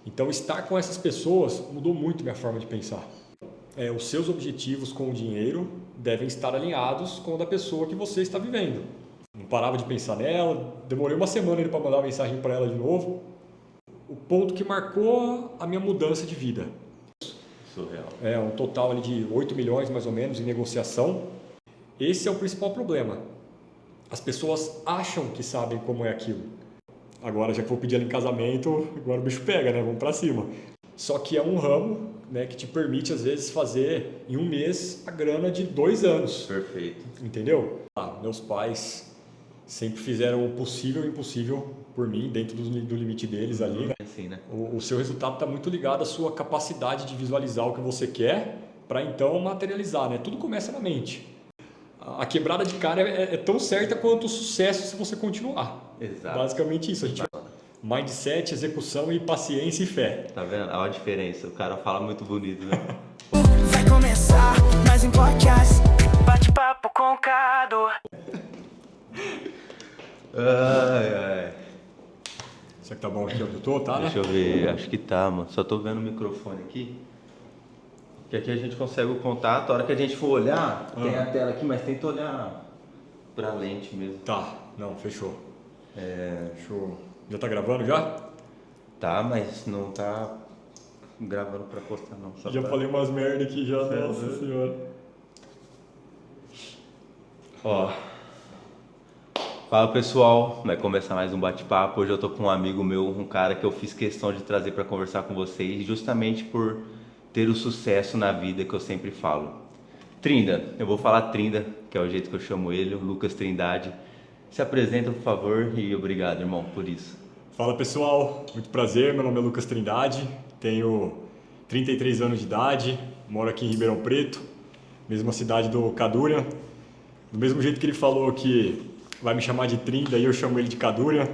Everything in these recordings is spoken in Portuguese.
Então, estar com essas pessoas mudou muito minha forma de pensar. Os seus objetivos com o dinheiro devem estar alinhados com o da pessoa que você está vivendo. Não parava de pensar nela, demorei uma semana para mandar uma mensagem para ela de novo. O ponto que marcou a minha mudança de vida. Surreal. Um total ali de 8 milhões mais ou menos em negociação. Esse é o principal problema. As pessoas acham que sabem como é aquilo. Agora, já que vou pedir ela em casamento, agora o bicho pega, né? Vamos pra cima. Só que é um ramo, né, que te permite, às vezes, fazer em um mês a grana de 2 anos. Perfeito. Entendeu? Meus pais sempre fizeram o possível e o impossível por mim, dentro do limite deles ali, né? Assim, né? O seu resultado está muito ligado à sua capacidade de visualizar o que você quer para então materializar, né? Tudo começa na mente. A quebrada de cara é tão certa quanto o sucesso se você continuar. Exato. Basicamente isso. A gente mindset, execução e paciência e fé. Tá vendo? Olha a diferença. O cara fala muito bonito, né? Vai começar mais um podcast. Bate-papo com o Cadu. Ai. Será que tá bom aqui onde eu tô, tá, né? Deixa eu ver. Acho que tá, mano. Só tô vendo o microfone aqui. Que aqui a gente consegue o contato. A hora que a gente for olhar, tem a tela aqui, mas tem que olhar pra lente mesmo. Tá, não, fechou. Fechou. Já tá gravando já? Tá, mas não tá gravando pra postar não. Só Já pra... falei umas merda aqui já, nossa senhora. Ó. Fala pessoal, vai começar mais um bate-papo. Hoje eu tô com um amigo meu, um cara que eu fiz questão de trazer para conversar com vocês, justamente por ter o sucesso na vida que eu sempre falo. Trinda, eu vou falar Trinda, que é o jeito que eu chamo ele, o Lucas Trindade. Se apresenta, por favor, e obrigado, irmão, por isso. Fala pessoal, muito prazer, meu nome é Lucas Trindade, tenho 33 anos de idade, moro aqui em Ribeirão Preto, mesma cidade do Cadúria. Do mesmo jeito que ele falou que vai me chamar de Trinda, aí eu chamo ele de Cadúria,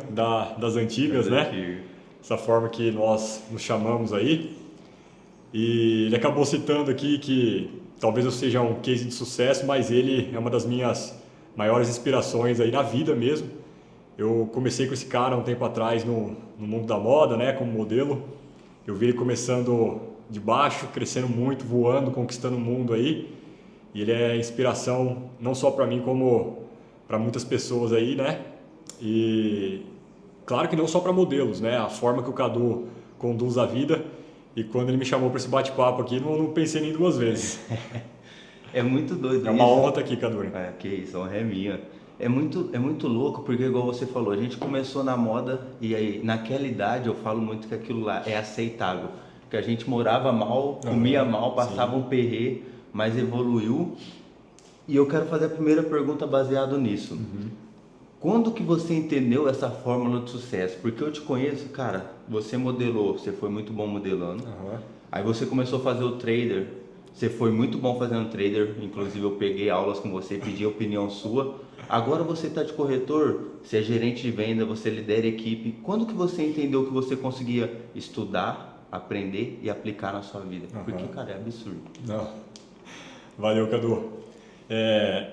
das antigas, né? Essa forma que nós nos chamamos aí. E ele acabou citando aqui que talvez eu seja um case de sucesso, mas ele é uma das minhas maiores inspirações aí na vida mesmo. Eu comecei com esse cara um tempo atrás no mundo da moda, né, como modelo. Eu vi ele começando de baixo, crescendo muito, voando, conquistando o mundo aí. E ele é inspiração não só para mim, como para muitas pessoas aí, né? E claro que não só para modelos, né? A forma que o Cadu conduz a vida. E quando ele me chamou para esse bate-papo aqui, não pensei nem 2 vezes. É muito doido. É uma honra estar aqui, Cadu. Que isso, a honra é minha. É muito louco, porque igual você falou, a gente começou na moda e aí naquela idade eu falo muito que aquilo lá é aceitável. Que a gente morava mal, comia mal, passava um perrê, mas evoluiu. E eu quero fazer a primeira pergunta baseado nisso. Quando que você entendeu essa fórmula de sucesso? Porque eu te conheço, cara, você modelou, você foi muito bom modelando. Aí você começou a fazer o trader, você foi muito bom fazendo trader, inclusive eu peguei aulas com você, pedi a opinião sua. Agora você está de corretor, você é gerente de venda, você lidera equipe. Quando que você entendeu que você conseguia estudar, aprender e aplicar na sua vida? Porque, cara, é absurdo. Não. Valeu, Cadu.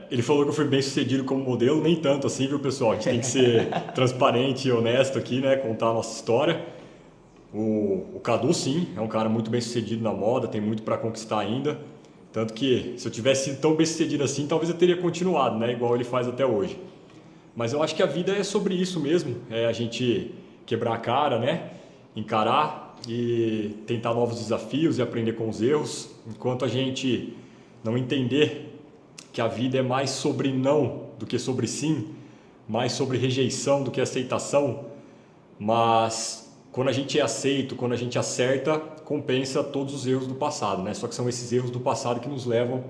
Ele falou que eu fui bem sucedido como modelo, nem tanto assim, viu, pessoal? A gente tem que ser transparente e honesto aqui, né? Contar a nossa história. O Cadu, sim, é um cara muito bem sucedido na moda, tem muito para conquistar ainda. Tanto que, se eu tivesse sido tão bem sucedido assim, talvez eu teria continuado, né? Igual ele faz até hoje. Mas eu acho que a vida é sobre isso mesmo, é a gente quebrar a cara, né? Encarar e tentar novos desafios e aprender com os erros. Enquanto a gente não entender que a vida é mais sobre não do que sobre sim, mais sobre rejeição do que aceitação, mas quando a gente é aceito, quando a gente acerta, compensa todos os erros do passado, né? Só que são esses erros do passado que nos levam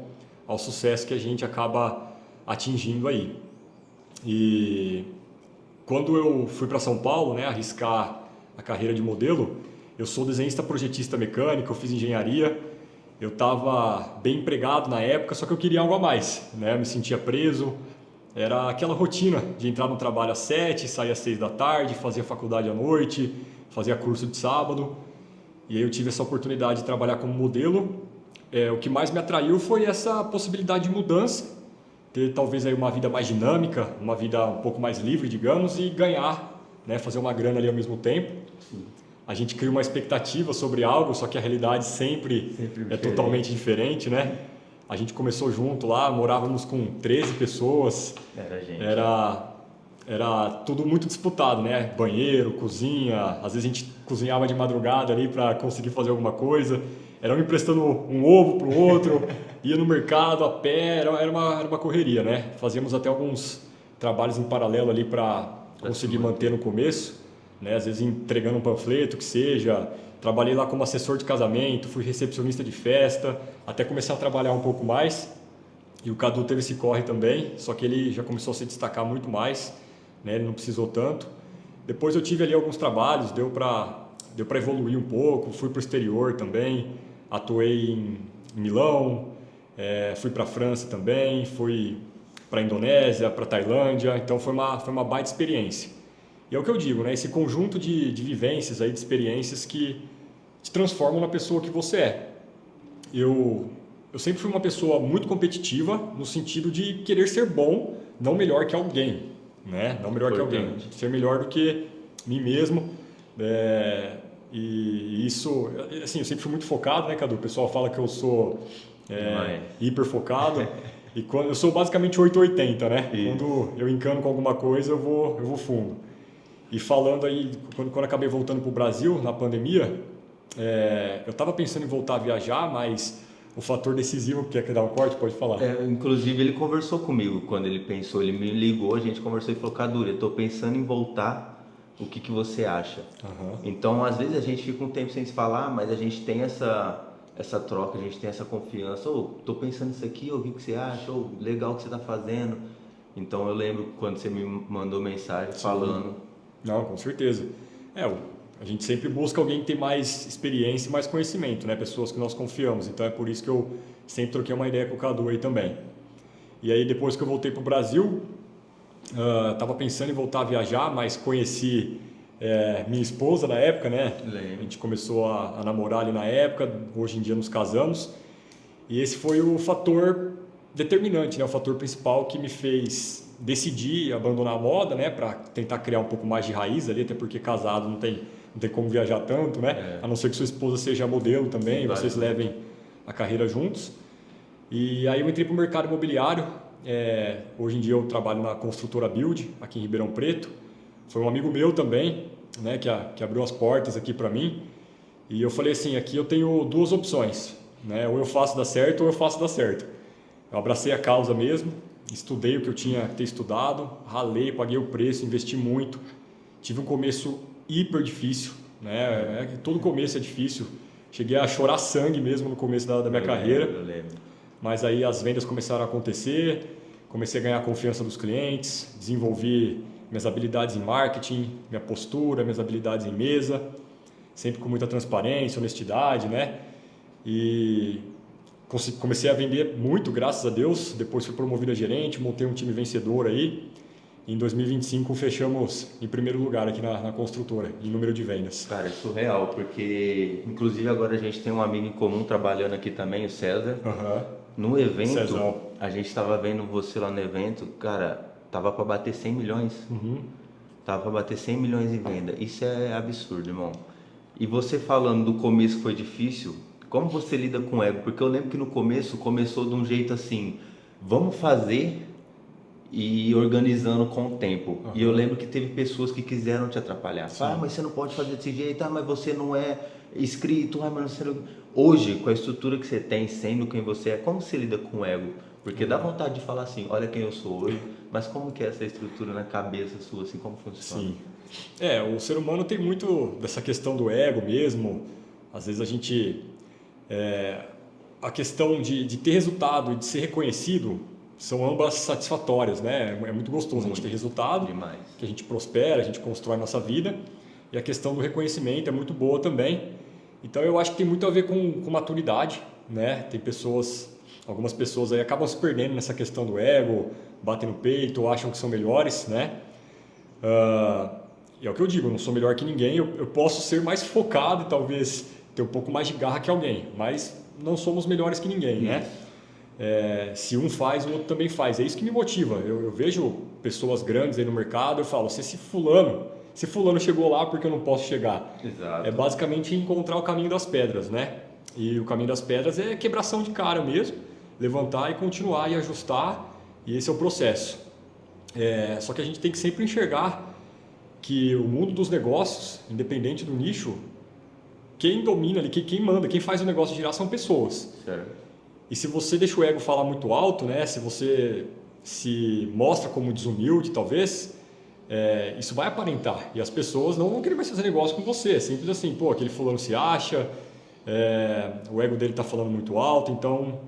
ao sucesso que a gente acaba atingindo aí. E quando eu fui para São Paulo, né, arriscar a carreira de modelo, eu sou desenhista projetista mecânico, eu fiz engenharia, eu estava bem empregado na época, só que eu queria algo a mais, né? Eu me sentia preso, era aquela rotina de entrar no trabalho às 7, sair às 6 da tarde, fazer faculdade à noite, fazia curso de sábado. E aí eu tive essa oportunidade de trabalhar como modelo. O que mais me atraiu foi essa possibilidade de mudança, ter talvez aí uma vida mais dinâmica, uma vida um pouco mais livre, digamos, e ganhar, né, fazer uma grana ali ao mesmo tempo. a gente cria uma expectativa sobre algo, só que a realidade sempre é totalmente diferente, né? A gente começou junto lá, morávamos com 13 pessoas. Era tudo muito disputado, né? Banheiro, cozinha, às vezes a gente cozinhava de madrugada ali para conseguir fazer alguma coisa. Era um emprestando um ovo para o outro, ia no mercado a pé, era uma correria, né? Fazíamos até alguns trabalhos em paralelo ali para conseguir manter no começo, né? Às vezes entregando um panfleto, que seja. Trabalhei lá como assessor de casamento, fui recepcionista de festa, até começar a trabalhar um pouco mais. E o Cadu teve esse corre também, só que ele já começou a se destacar muito mais, né? Ele não precisou tanto. Depois eu tive ali alguns trabalhos, deu para evoluir um pouco, fui para o exterior também, atuei em Milão, fui para a França também, fui para a Indonésia, para a Tailândia, então foi uma baita experiência. E é o que eu digo, né? Esse conjunto de vivências, aí, de experiências que te transformam na pessoa que você é. Eu sempre fui uma pessoa muito competitiva no sentido de querer ser bom, não melhor que alguém, né? Não melhor que alguém, ser melhor do que mim mesmo. E isso, assim, eu sempre fui muito focado, né, Cadu? O pessoal fala que eu sou hiper focado. E eu sou basicamente 880, né? Isso. Quando eu encano com alguma coisa, eu vou fundo. E falando aí, quando acabei voltando para o Brasil, na pandemia, eu estava pensando em voltar a viajar, mas o fator decisivo, quer dar um corte? Pode falar. Inclusive, ele conversou comigo quando ele pensou, ele me ligou, a gente conversou e falou, Cadu, eu estou pensando em voltar, o que você acha? Uhum. Então, às vezes a gente fica um tempo sem se falar, mas a gente tem essa troca, a gente tem essa confiança. Tô pensando nisso aqui, o que você acha? Legal o que você está fazendo. Então, eu lembro quando você me mandou mensagem falando. Não, com certeza. A gente sempre busca alguém que tem mais experiência e mais conhecimento, né? Pessoas que nós confiamos. Então é por isso que eu sempre troquei uma ideia com o Cadu aí também. E aí depois que eu voltei para o Brasil, estava pensando em voltar a viajar, mas conheci minha esposa na época, né? A gente começou a namorar ali na época, hoje em dia nos casamos. E esse foi o fator determinante, né? O fator principal que me fez decidir abandonar a moda, né, para tentar criar um pouco mais de raiz ali, até porque casado não tem como viajar tanto, né, a não ser que sua esposa seja modelo também, sim, vocês levem a carreira juntos. E aí eu entrei para o mercado imobiliário, hoje em dia eu trabalho na construtora Build, aqui em Ribeirão Preto. Foi um amigo meu também, né, que abriu as portas aqui para mim, e eu falei assim, aqui eu tenho duas opções, né, ou eu faço dar certo ou eu faço dar certo. Eu abracei a causa mesmo, estudei o que eu tinha que ter estudado, ralei, paguei o preço, investi muito. Tive um começo hiper difícil, né? Todo começo é difícil. Cheguei a chorar sangue mesmo no começo da minha carreira. Eu lembro. Mas aí as vendas começaram a acontecer, comecei a ganhar a confiança dos clientes, desenvolvi minhas habilidades em marketing, minha postura, minhas habilidades em mesa, sempre com muita transparência, honestidade, né? E comecei a vender muito, graças a Deus. Depois fui promovido a gerente, montei um time vencedor aí. Em 2025 fechamos em primeiro lugar aqui na construtora, em número de vendas. Cara, é surreal, porque inclusive agora a gente tem um amigo em comum trabalhando aqui também, o César. Uhum. No evento, Cezão. A gente estava vendo você lá no evento, cara, tava para bater 100 milhões. Uhum. Tava para bater 100 milhões em venda. Isso é absurdo, irmão. E você falando do começo que foi difícil, como você lida com o ego? Porque eu lembro que no começo começou de um jeito assim, vamos fazer e organizando com o tempo. Uhum. E eu lembro que teve pessoas que quiseram te atrapalhar. Mas você não pode fazer desse jeito, mas você não é inscrito, mas você não... Hoje, com a estrutura que você tem, sendo quem você é, como você lida com o ego? Porque dá vontade de falar assim, olha quem eu sou hoje, mas como que é essa estrutura na cabeça sua, assim, como funciona? Sim. O ser humano tem muito dessa questão do ego mesmo. Às vezes a gente... a questão de ter resultado e de ser reconhecido são ambas satisfatórias, né? É muito gostoso a gente ter resultado, demais. Que a gente prospera, a gente constrói a nossa vida, e a questão do reconhecimento é muito boa também. Então eu acho que tem muito a ver com maturidade, né? Tem algumas pessoas aí acabam se perdendo nessa questão do ego, batem no peito ou acham que são melhores, né? E é o que eu digo, eu não sou melhor que ninguém, eu posso ser mais focado e talvez ter um pouco mais de garra que alguém, mas não somos melhores que ninguém, né? Se um faz, o outro também faz. É isso que me motiva. Eu vejo pessoas grandes aí no mercado, eu falo, se esse fulano, se fulano chegou lá, porque eu não posso chegar? Exato. É basicamente encontrar o caminho das pedras, né? E o caminho das pedras é quebração de cara mesmo, levantar e continuar e ajustar, e esse é o processo. Só que a gente tem que sempre enxergar que o mundo dos negócios, independente do nicho, quem domina ali, quem manda, quem faz o negócio girar são pessoas. Certo. E se você deixa o ego falar muito alto, né? Se você se mostra como desumilde, talvez, isso vai aparentar. E as pessoas não vão querer mais fazer negócio com você. É simples assim, pô, aquele fulano se acha, o ego dele está falando muito alto, então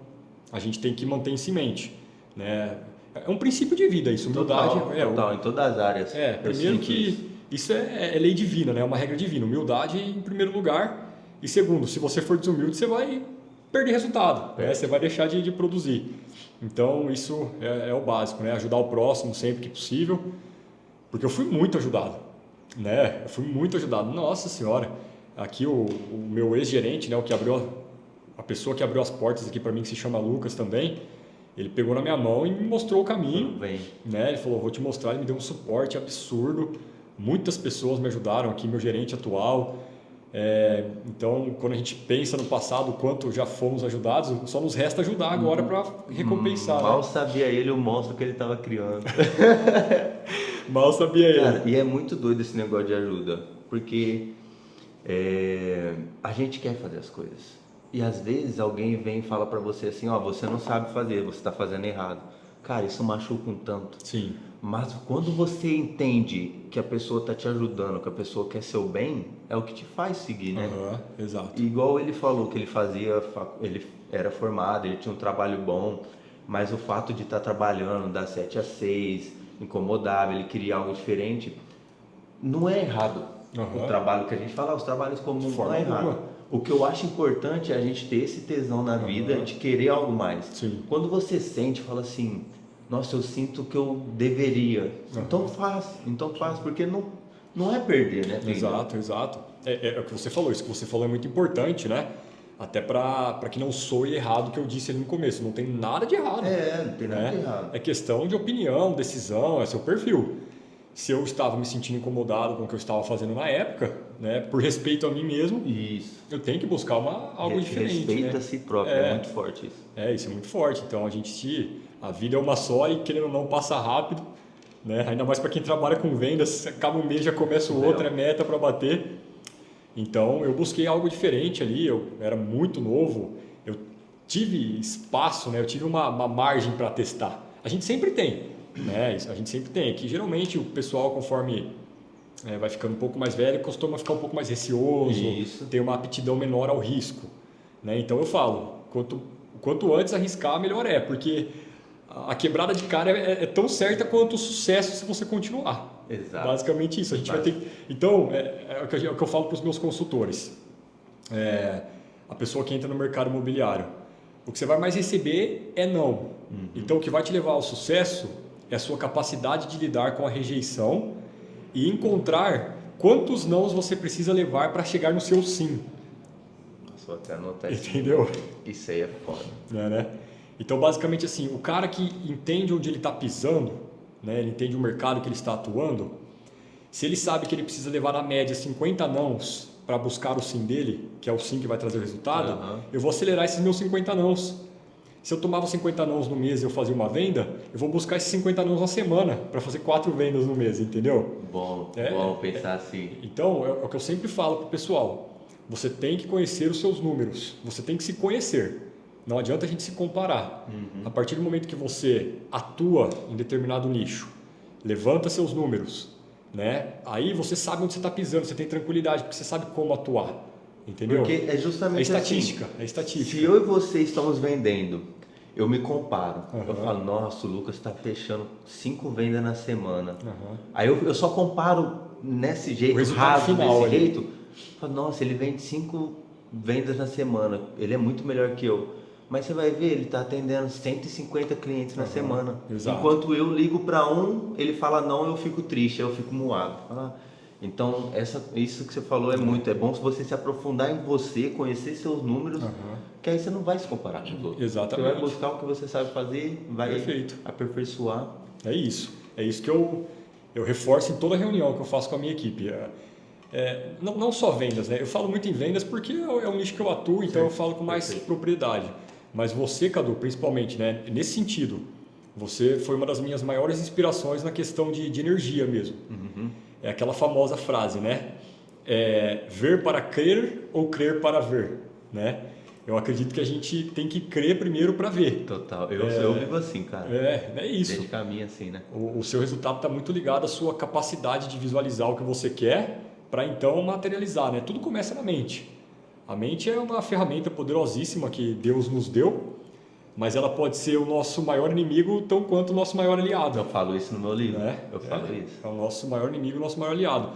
a gente tem que manter isso em mente, né? É um princípio de vida isso, humildade. Total, em todas as áreas. Primeiro que isso é lei divina, né? É uma regra divina. Humildade em primeiro lugar. E segundo, se você for desumilde, você vai perder resultado, né? Você vai deixar de produzir. Então isso é o básico, né? Ajudar o próximo sempre que possível. Porque eu fui muito ajudado, né? Eu fui muito ajudado. Nossa Senhora, aqui o meu ex-gerente, né? A pessoa que abriu as portas aqui para mim, que se chama Lucas também, ele pegou na minha mão e me mostrou o caminho, né? Ele falou, vou te mostrar, ele me deu um suporte absurdo. Muitas pessoas me ajudaram aqui, meu gerente atual. Então, quando a gente pensa no passado, o quanto já fomos ajudados, só nos resta ajudar agora para recompensar. Mal né? sabia ele o monstro que ele estava criando. Mal sabia ele. Cara, e é muito doido esse negócio de ajuda, porque a gente quer fazer as coisas. E às vezes alguém vem e fala pra você assim, ó, você não sabe fazer, você tá fazendo errado. Cara, isso machuca um tanto. Sim. Mas quando você entende que a pessoa tá te ajudando, que a pessoa quer seu bem, é o que te faz seguir, né? Exato. E igual ele falou que ele era formado, ele tinha um trabalho bom, mas o fato de estar trabalhando das 7 às 6, incomodava, ele queria algo diferente, não é errado. O trabalho que a gente fala, os trabalhos comuns não é errado. O que eu acho importante é a gente ter esse tesão na vida de querer algo mais. Sim. Quando você sente, fala assim, nossa, eu sinto que eu deveria. Então faz, porque não é perder, né? Exato. É o que você falou, isso que você falou é muito importante, né? Até para que não soe errado o que eu disse ali no começo, não tem nada de errado. Não tem nada de errado. É questão de opinião, decisão, é seu perfil. Se eu estava me sentindo incomodado com o que eu estava fazendo na época, né, por respeito a mim mesmo, eu tenho que buscar algo diferente. Respeito né? a si próprio, é muito forte isso. Isso é muito forte. Então a vida é uma só e querendo ou não passa rápido, né? Ainda mais para quem trabalha com vendas, acaba um mês já começa o outro, é meta para bater. Então eu busquei algo diferente ali, eu era muito novo, eu tive espaço, né? Eu tive uma margem para testar. A gente sempre tem. A gente sempre tem, que geralmente o pessoal, conforme vai ficando um pouco mais velho, costuma ficar um pouco mais receoso, tem uma aptidão menor ao risco, né? Então eu falo, quanto antes arriscar, melhor porque a quebrada de cara é tão certa quanto o sucesso se você continuar. Exato. Basicamente isso, a gente vai ter. Então, é o que eu falo para os meus consultores, a pessoa que entra no mercado imobiliário, o que você vai mais receber é não. Então o que vai te levar ao sucesso é a sua capacidade de lidar com a rejeição e encontrar quantos nãos você precisa levar para chegar no seu sim. Só até anotar isso. Entendeu? Isso aí é foda. Né? Então, basicamente assim, o cara que entende onde ele está pisando, né? Ele entende o mercado que ele está atuando, se ele sabe que ele precisa levar na média 50 nãos para buscar o sim dele, que é o sim que vai trazer o resultado, eu vou acelerar esses meus 50 nãos. Se eu tomava 50 nãos no mês e eu fazia uma venda, eu vou buscar esses 50 nãos na semana para fazer 4 vendas no mês, entendeu? Bom pensar assim. Então, é o que eu sempre falo para o pessoal. Você tem que conhecer os seus números. Você tem que se conhecer. Não adianta a gente se comparar. A partir do momento que você atua em determinado nicho, levanta seus números, né? Aí você sabe onde você está pisando, você tem tranquilidade, porque você sabe como atuar. Entendeu? Porque é justamente estatística, assim. É estatística. Se eu e você estamos vendendo, eu me comparo. Eu falo, nossa, o Lucas está fechando 5 vendas na semana. Aí eu só comparo nesse jeito, raso, desse jeito. Eu falo, nossa, ele vende 5 vendas na semana. Ele é muito melhor que eu. Mas você vai ver, ele está atendendo 150 clientes na semana. Exato. Enquanto eu ligo para um, ele fala não, eu fico triste, eu fico moado. Então, isso que você falou é bom se você se aprofundar em você, conhecer seus números, que aí você não vai se comparar com os outros. Exatamente. Você vai buscar o que você sabe fazer, vai Perfeito. aperfeiçoar. É isso que eu eu reforço em toda reunião que eu faço com a minha equipe. Não só vendas, né? Eu falo muito em vendas porque é um nicho que eu atuo, então eu falo com mais propriedade. Mas você, Cadu, principalmente, né? Nesse sentido, você foi uma das minhas maiores inspirações na questão de energia mesmo. É aquela famosa frase, né? Ver para crer ou crer para ver, né? Eu acredito que a gente tem que crer primeiro para ver. Total. Eu vivo assim, cara. É isso. Desde caminho assim, né? O seu resultado está muito ligado à sua capacidade de visualizar o que você quer para então materializar, né? Tudo começa na mente. A mente é uma ferramenta poderosíssima que Deus nos deu, mas ela pode ser o nosso maior inimigo tão quanto o nosso maior aliado. Eu falo isso no meu livro. Né? Eu falo isso. É o nosso maior inimigo, o nosso maior aliado.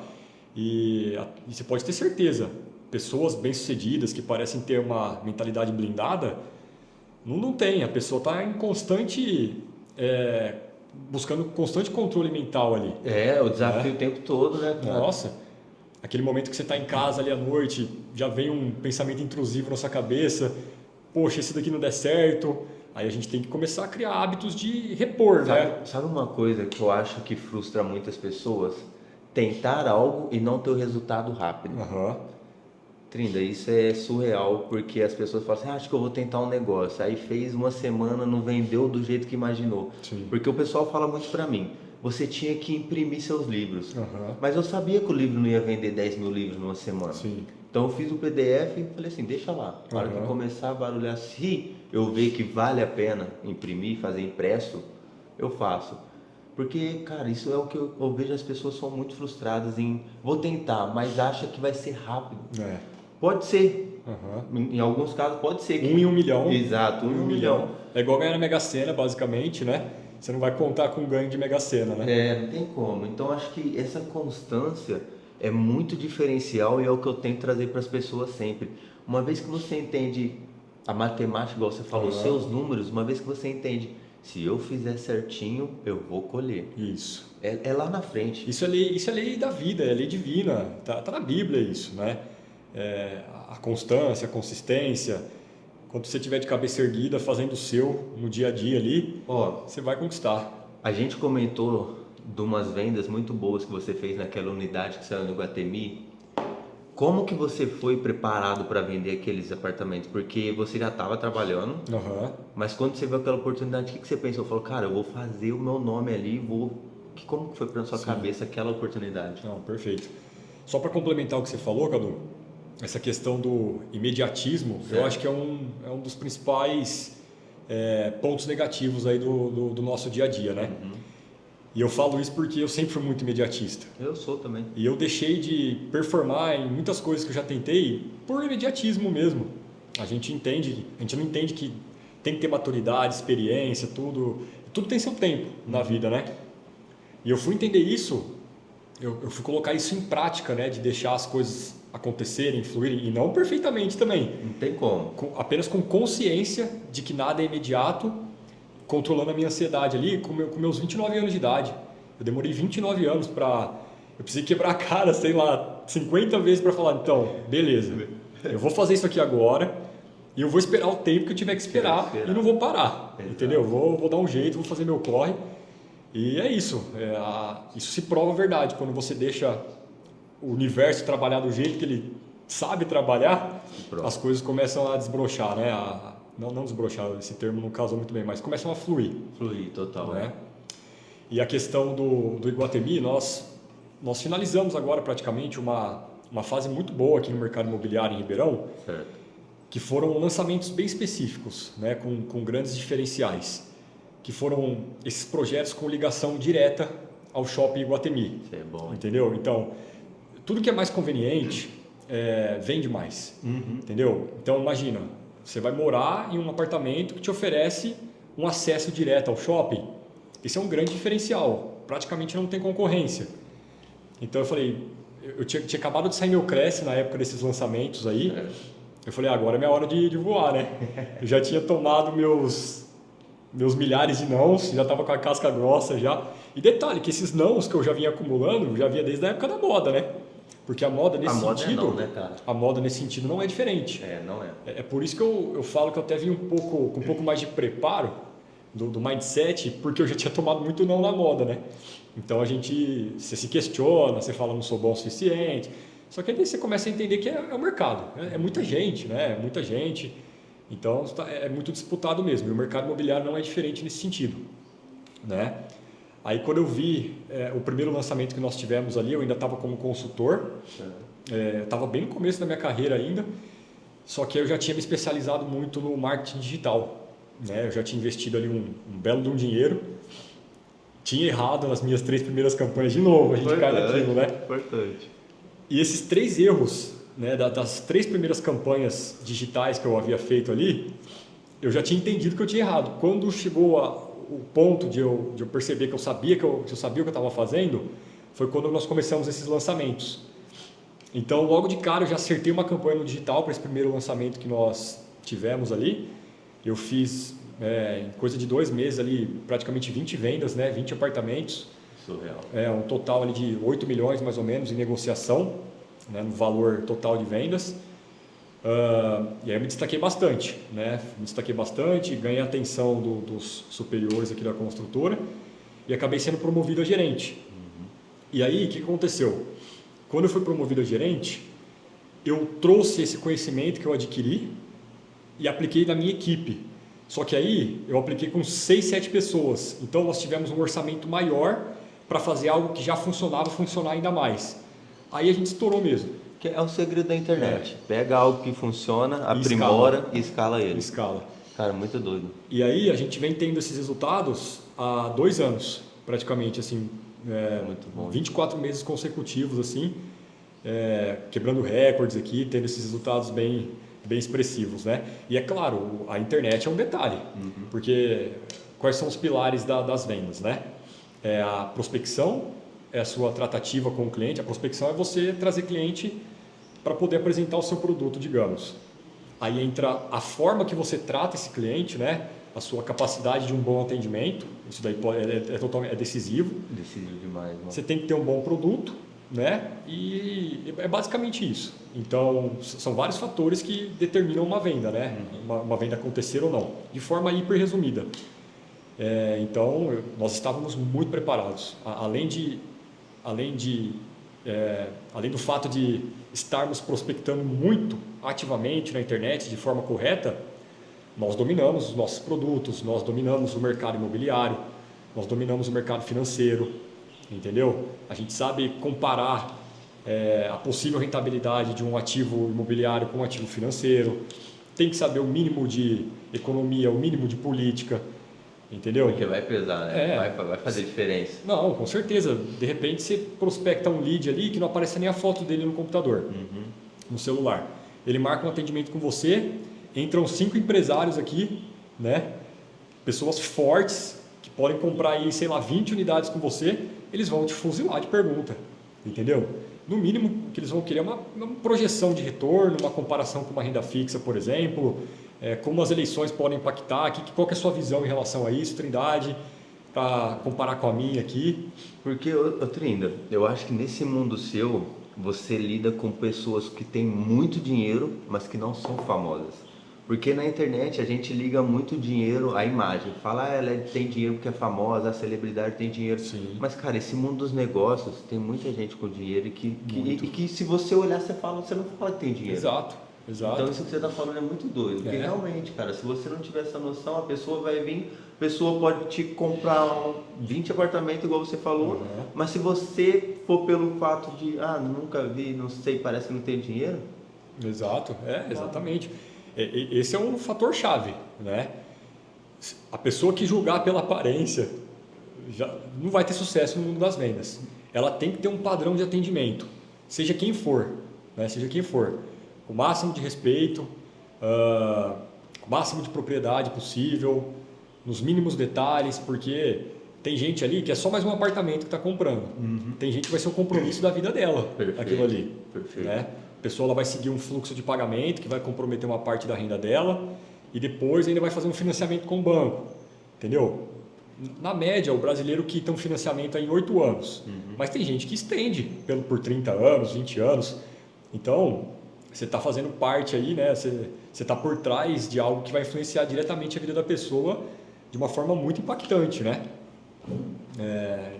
E você pode ter certeza, pessoas bem-sucedidas que parecem ter uma mentalidade blindada, não tem. A pessoa está em constante... buscando constante controle mental ali. O desafio o tempo todo, né, cara? Nossa, aquele momento que você está em casa ali à noite, já vem um pensamento intrusivo na sua cabeça, poxa, esse daqui não der certo, aí a gente tem que começar a criar hábitos de repor, né? Sabe uma coisa que eu acho que frustra muitas pessoas? Tentar algo e não ter o resultado rápido. Trinda, isso é surreal, porque as pessoas falam assim, acho que eu vou tentar um negócio, aí fez uma semana, não vendeu do jeito que imaginou. Sim. Porque o pessoal fala muito pra mim, você tinha que imprimir seus livros. Mas eu sabia que o livro não ia vender 10 mil livros numa semana. Sim. Então eu fiz um PDF e falei assim, deixa lá. Na hora que começar a barulhar, se eu ver que vale a pena imprimir, fazer impresso, eu faço. Porque, cara, isso é o que eu vejo, as pessoas são muito frustradas em, vou tentar, mas acha que vai ser rápido. Pode ser. Em alguns casos pode ser. 1 em 1 milhão. Exato, 1 em 1 milhão. É igual ganhar na Mega Sena, basicamente, né? Você não vai contar com ganho de Mega Sena, né? Não tem como. Então, acho que essa constância é muito diferencial e é o que eu tento trazer para as pessoas sempre. Uma vez que você entende a matemática, igual você falou, seus números, uma vez que você entende, se eu fizer certinho, eu vou colher. Isso. É lá na frente. Isso é lei da vida, é lei divina. Tá na Bíblia isso, né? A constância, a consistência. Quando você tiver de cabeça erguida, fazendo o seu no dia a dia ali, você vai conquistar. A gente comentou de umas vendas muito boas que você fez naquela unidade que saiu no Iguatemi. Como que você foi preparado para vender aqueles apartamentos? Porque você já estava trabalhando, mas quando você viu aquela oportunidade, o que você pensou? Falou, cara, eu vou fazer o meu nome ali, Como que foi para sua cabeça aquela oportunidade? Não, perfeito. Só para complementar o que você falou, Cadu, essa questão do imediatismo, eu acho que é um dos principais pontos negativos aí do nosso dia a dia, né? E eu falo isso porque eu sempre fui muito imediatista. Eu sou também. E eu deixei de performar em muitas coisas que eu já tentei por imediatismo mesmo. A gente não entende que tem que ter maturidade, experiência, tudo tem seu tempo na vida, né? E eu fui entender isso, eu fui colocar isso em prática, né? De deixar as coisas acontecerem, fluírem, e não perfeitamente também. Não tem como. Apenas com consciência de que nada é imediato, controlando a minha ansiedade ali com meus 29 anos de idade. Eu demorei 29 anos para... Eu precisei quebrar a cara, sei lá, 50 vezes para falar, então, beleza, eu vou fazer isso aqui agora e eu vou esperar o tempo que eu tiver que esperar e não vou parar, entendeu? Vou dar um jeito, vou fazer meu corre. E é isso. Isso se prova verdade. Quando você deixa o universo trabalhar do jeito que ele sabe trabalhar, as coisas começam a desbrochar, né? Não desbrochar, esse termo não casou muito bem, mas começam a fluir. Fluir, total, né? E a questão do Iguatemi, nós finalizamos agora praticamente uma fase muito boa aqui no mercado imobiliário em Ribeirão, que foram lançamentos bem específicos, né? Com grandes diferenciais, que foram esses projetos com ligação direta ao Shopping Iguatemi. Isso é bom. Entendeu? Então, tudo que é mais conveniente vende mais, entendeu? Então, imagina, você vai morar em um apartamento que te oferece um acesso direto ao shopping. Isso é um grande diferencial, praticamente não tem concorrência. Então eu falei, eu tinha acabado de sair meu Cresce na época desses lançamentos aí, eu falei, agora é minha hora de voar, né? Eu já tinha tomado meus milhares de nãos, já estava com a casca grossa já. E detalhe, que esses nãos que eu já vinha acumulando, já vinha desde a época da moda, né? Porque a moda nesse sentido, não, né, cara? A moda nesse sentido não é diferente. Não é. É por isso que eu falo que eu até vim com um pouco mais de preparo do mindset, porque eu já tinha tomado muito não na moda, né? Então você se questiona, você fala não sou bom o suficiente. Só que aí você começa a entender que é o mercado, é muita gente, né? É muita gente. Então é muito disputado mesmo. E o mercado imobiliário não é diferente nesse sentido, né? Aí quando eu vi o primeiro lançamento que nós tivemos ali, eu ainda estava como consultor, estava bem no começo da minha carreira ainda, só que eu já tinha me especializado muito no marketing digital, né? Eu já tinha investido ali um belo de um dinheiro, tinha errado nas minhas 3 primeiras campanhas de novo, a gente cai naquilo, né? Importante. E esses 3 erros, né, das 3 primeiras campanhas digitais que eu havia feito ali, eu já tinha entendido que eu tinha errado. Quando chegou o ponto de eu perceber que eu sabia que eu sabia o que eu estava fazendo, foi quando nós começamos esses lançamentos. Então, logo de cara, eu já acertei uma campanha no digital para esse primeiro lançamento que nós tivemos ali. Eu fiz, em coisa de 2 meses ali, praticamente 20 vendas, né, 20 apartamentos. Surreal. Um total ali de 8 milhões mais ou menos em negociação, né, no valor total de vendas. E aí eu me destaquei bastante, né? Ganhei a atenção dos superiores aqui da construtora e acabei sendo promovido a gerente. E aí, o que aconteceu? Quando eu fui promovido a gerente, eu trouxe esse conhecimento que eu adquiri e apliquei na minha equipe. Só que aí, eu apliquei com 6, 7 pessoas. Então, nós tivemos um orçamento maior para fazer algo que já funcionava, funcionar ainda mais. Aí a gente estourou mesmo. Que é o segredo da internet. Pega algo que funciona, aprimora e escala ele. Escala. Cara, muito doido. E aí a gente vem tendo esses resultados há 2 anos, praticamente, assim, muito bom. 24 meses consecutivos, assim, quebrando recordes aqui, tendo esses resultados bem expressivos, né? E é claro, a internet é um detalhe, porque quais são os pilares das vendas, né? É a prospecção, é a sua tratativa com o cliente. A prospecção é você trazer cliente para poder apresentar o seu produto, digamos. Aí entra a forma que você trata esse cliente, né? A sua capacidade de um bom atendimento, isso daí é decisivo. Decisivo demais, mano. Você tem que ter um bom produto, né? E é basicamente isso. Então, são vários fatores que determinam uma venda, né? Uma venda acontecer ou não, de forma hiper resumida. Então, nós estávamos muito preparados. Além do fato de estarmos prospectando muito ativamente na internet de forma correta, nós dominamos os nossos produtos, nós dominamos o mercado imobiliário, nós dominamos o mercado financeiro, entendeu? A gente sabe comparar a possível rentabilidade de um ativo imobiliário com um ativo financeiro, tem que saber o mínimo de economia, o mínimo de política, entendeu? Porque vai pesar, né? Vai fazer diferença. Não, com certeza. De repente você prospecta um lead ali que não aparece nem a foto dele no computador, no celular. Ele marca um atendimento com você, entram 5 empresários aqui, né? Pessoas fortes que podem comprar aí, sei lá, 20 unidades com você, eles vão te fuzilar de pergunta, entendeu? No mínimo que eles vão querer uma projeção de retorno, uma comparação com uma renda fixa, por exemplo, como as eleições podem impactar, qual que é a sua visão em relação a isso, Trindade, para comparar com a minha aqui. Porque, Trinda, eu acho que nesse mundo seu, você lida com pessoas que têm muito dinheiro, mas que não são famosas. Porque na internet a gente liga muito dinheiro à imagem. Fala, ela tem dinheiro porque é famosa, a celebridade tem dinheiro. Sim. Mas, cara, esse mundo dos negócios tem muita gente com dinheiro e que se você olhar, você não fala que tem dinheiro. Exato. Então isso que você está falando é muito doido. Porque realmente, cara, se você não tiver essa noção, a pessoa vai vir, a pessoa pode te comprar 20 apartamentos, igual você falou, mas se você for pelo fato de, nunca vi, não sei, parece que não tem dinheiro. Exato, exatamente. Esse é um fator chave, né? A pessoa que julgar pela aparência já não vai ter sucesso no mundo das vendas. Ela tem que ter um padrão de atendimento, seja quem for, né? Seja quem for, o máximo de respeito, o máximo de propriedade possível, nos mínimos detalhes, porque tem gente ali que é só mais um apartamento que está comprando. Tem gente que vai ser o compromisso da vida dela, aquilo ali. Perfeito. Né? A pessoa ela vai seguir um fluxo de pagamento que vai comprometer uma parte da renda dela e depois ainda vai fazer um financiamento com o banco, entendeu? Na média, o brasileiro quita um financiamento em 8 anos, mas tem gente que estende por 30 anos, 20 anos. Então, você está fazendo parte aí, né? Você está por trás de algo que vai influenciar diretamente a vida da pessoa de uma forma muito impactante, né?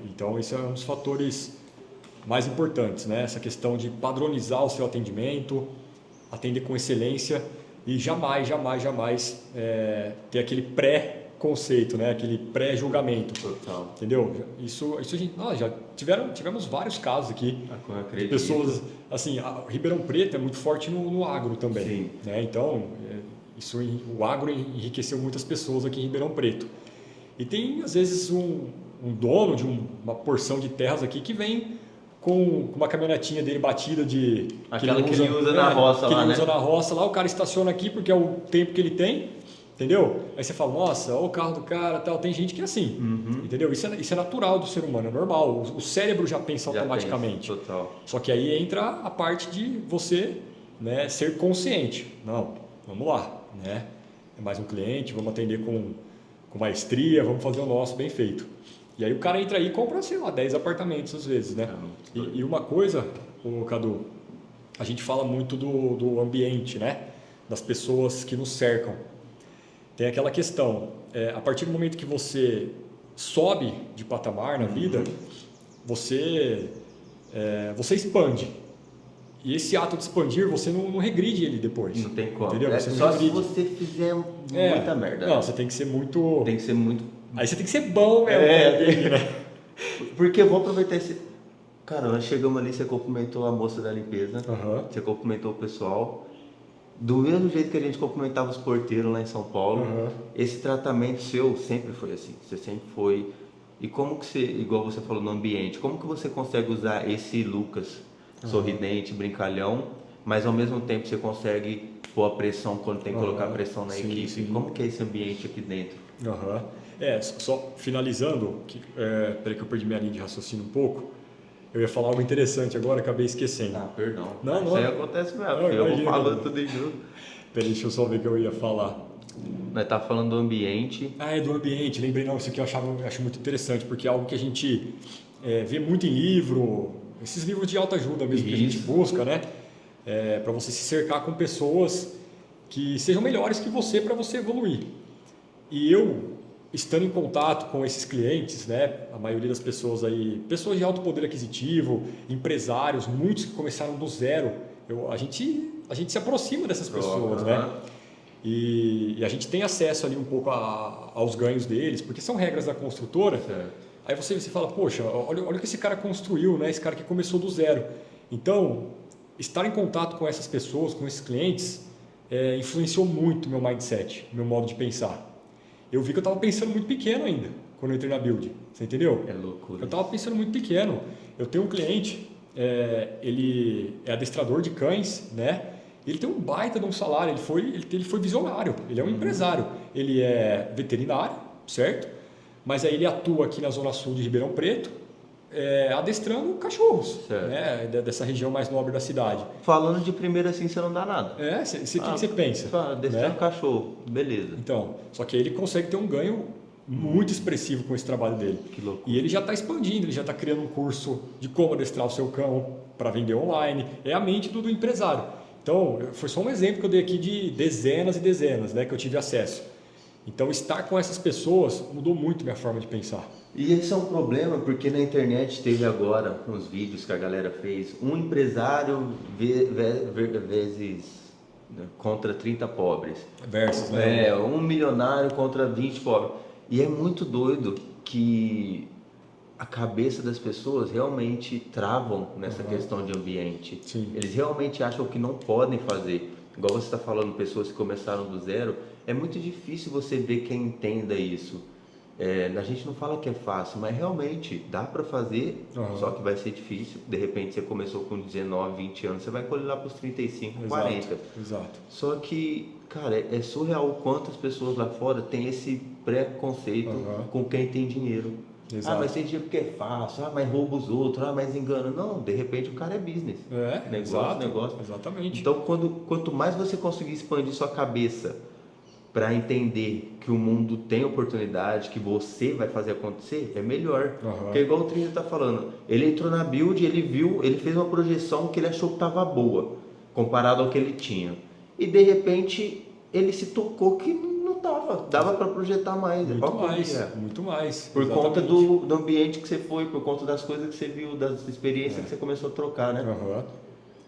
Então, esse é um dos fatores mais importantes, né? Essa questão de padronizar o seu atendimento, atender com excelência e jamais ter aquele pré-conceito, né? Aquele pré-julgamento. Total. Entendeu? Isso a gente, já tivemos vários casos aqui de Acredito. pessoas, assim, Ribeirão Preto é muito forte no agro também, Sim. né? Então, o agro enriqueceu muitas pessoas aqui em Ribeirão Preto. E tem, às vezes, um dono de uma porção de terras aqui que vem com uma caminhonetinha dele batida de... Aquela que ele usa na roça que lá, ele né? usa na roça lá, o cara estaciona aqui porque é o tempo que ele tem, entendeu? Aí você fala, nossa, olha o carro do cara, tal. Tem gente que é assim, entendeu? Isso é natural do ser humano, é normal. O cérebro já pensa automaticamente. Pensa, total. Só que aí entra a parte de você, né, ser consciente. Não, vamos lá, né? É mais um cliente, vamos atender com maestria, vamos fazer o nosso bem feito. E aí o cara entra aí e compra, sei lá, 10 apartamentos às vezes, né? E uma coisa, Cadu, a gente fala muito do ambiente, né? Das pessoas que nos cercam. Tem aquela questão, a partir do momento que você sobe de patamar na vida, você expande. E esse ato de expandir, você não regride ele depois. Não tem como. Entendeu? Você não Só regride. se você fizer muita merda. Não, você tem que ser muito... Tem que ser muito... Aí você tem que ser bom mesmo. Né? Porque eu vou aproveitar esse... Cara, nós chegamos ali, você cumprimentou a moça da limpeza, você cumprimentou o pessoal. Do mesmo jeito que a gente cumprimentava os porteiros lá em São Paulo, esse tratamento seu sempre foi assim. Você sempre foi... E como que você, igual você falou no ambiente, como que você consegue usar esse Lucas sorridente, brincalhão, mas ao mesmo tempo você consegue pôr a pressão quando tem que colocar pressão na equipe? Sim. Como que é esse ambiente aqui dentro? Só finalizando, peraí que eu perdi minha linha de raciocínio um pouco, eu ia falar algo interessante agora, acabei esquecendo. Perdão. Não, isso aí acontece mesmo, eu vou falando tudo em junto. Peraí, deixa eu só ver o que eu ia falar. Nós tá falando do ambiente. É do ambiente, lembrei, não, isso aqui eu acho muito interessante, porque é algo que a gente vê muito em livro, esses livros de autoajuda mesmo que a gente busca, né? Para você se cercar com pessoas que sejam melhores que você para você evoluir. E eu, estando em contato com esses clientes, né, a maioria das pessoas aí, pessoas de alto poder aquisitivo, empresários, muitos que começaram do zero, a gente se aproxima dessas pessoas, né? E a gente tem acesso ali um pouco aos ganhos deles, porque são regras da construtora. Aí você fala, poxa, olha o que esse cara construiu, né? Esse cara que começou do zero. Então, estar em contato com essas pessoas, com esses clientes, influenciou muito meu mindset, meu modo de pensar. Eu vi que eu estava pensando muito pequeno ainda, quando eu entrei na Build, você entendeu? É loucura. Eu estava pensando muito pequeno. Eu tenho um cliente, ele é adestrador de cães, né? Ele tem um baita de um salário, ele foi visionário, ele é um empresário. Ele é veterinário, certo? Mas aí ele atua aqui na Zona Sul de Ribeirão Preto, adestrando cachorros, né? Dessa região mais nobre da cidade. Falando de primeiro assim, você não dá nada. O que você pensa? Adestrando cachorro, beleza. Então, só que aí ele consegue ter um ganho muito expressivo com esse trabalho dele. Que loucura. E ele já está expandindo, ele já está criando um curso de como adestrar o seu cão para vender online. É a mente do empresário. Então, foi só um exemplo que eu dei aqui de dezenas e dezenas, né, que eu tive acesso. Então, estar com essas pessoas mudou muito minha forma de pensar. E esse é um problema porque na internet teve agora uns vídeos que a galera fez, um empresário vezes contra 30 pobres. Versus, né? Um milionário contra 20 pobres. E é muito doido que a cabeça das pessoas realmente travam nessa questão de ambiente. Sim. Eles realmente acham que não podem fazer. Igual você está falando, pessoas que começaram do zero, é muito difícil você ver quem entenda isso. A gente não fala que é fácil, mas realmente dá para fazer, só que vai ser difícil. De repente você começou com 19, 20 anos, você vai colher lá para os 35, 40. Exato. Só que, cara, é surreal o quanto as pessoas lá fora têm esse preconceito com quem tem dinheiro. Exato. Mas tem dinheiro porque é fácil, mas rouba os outros, mas engana. Não, de repente o cara é business. Negócio. Exatamente. Então, quanto mais você conseguir expandir sua cabeça para entender que o mundo tem oportunidade, que você vai fazer acontecer, é melhor. Porque igual o Trinho tá falando, ele entrou na Build, ele fez uma projeção que ele achou que estava boa, comparado ao que ele tinha. E de repente, ele se tocou que não dava para projetar mais. Muito Olha como mais, que é. muito mais. Por conta Exatamente. do ambiente que você foi, por conta das coisas que você viu, das experiências que você começou a trocar, né? Aham.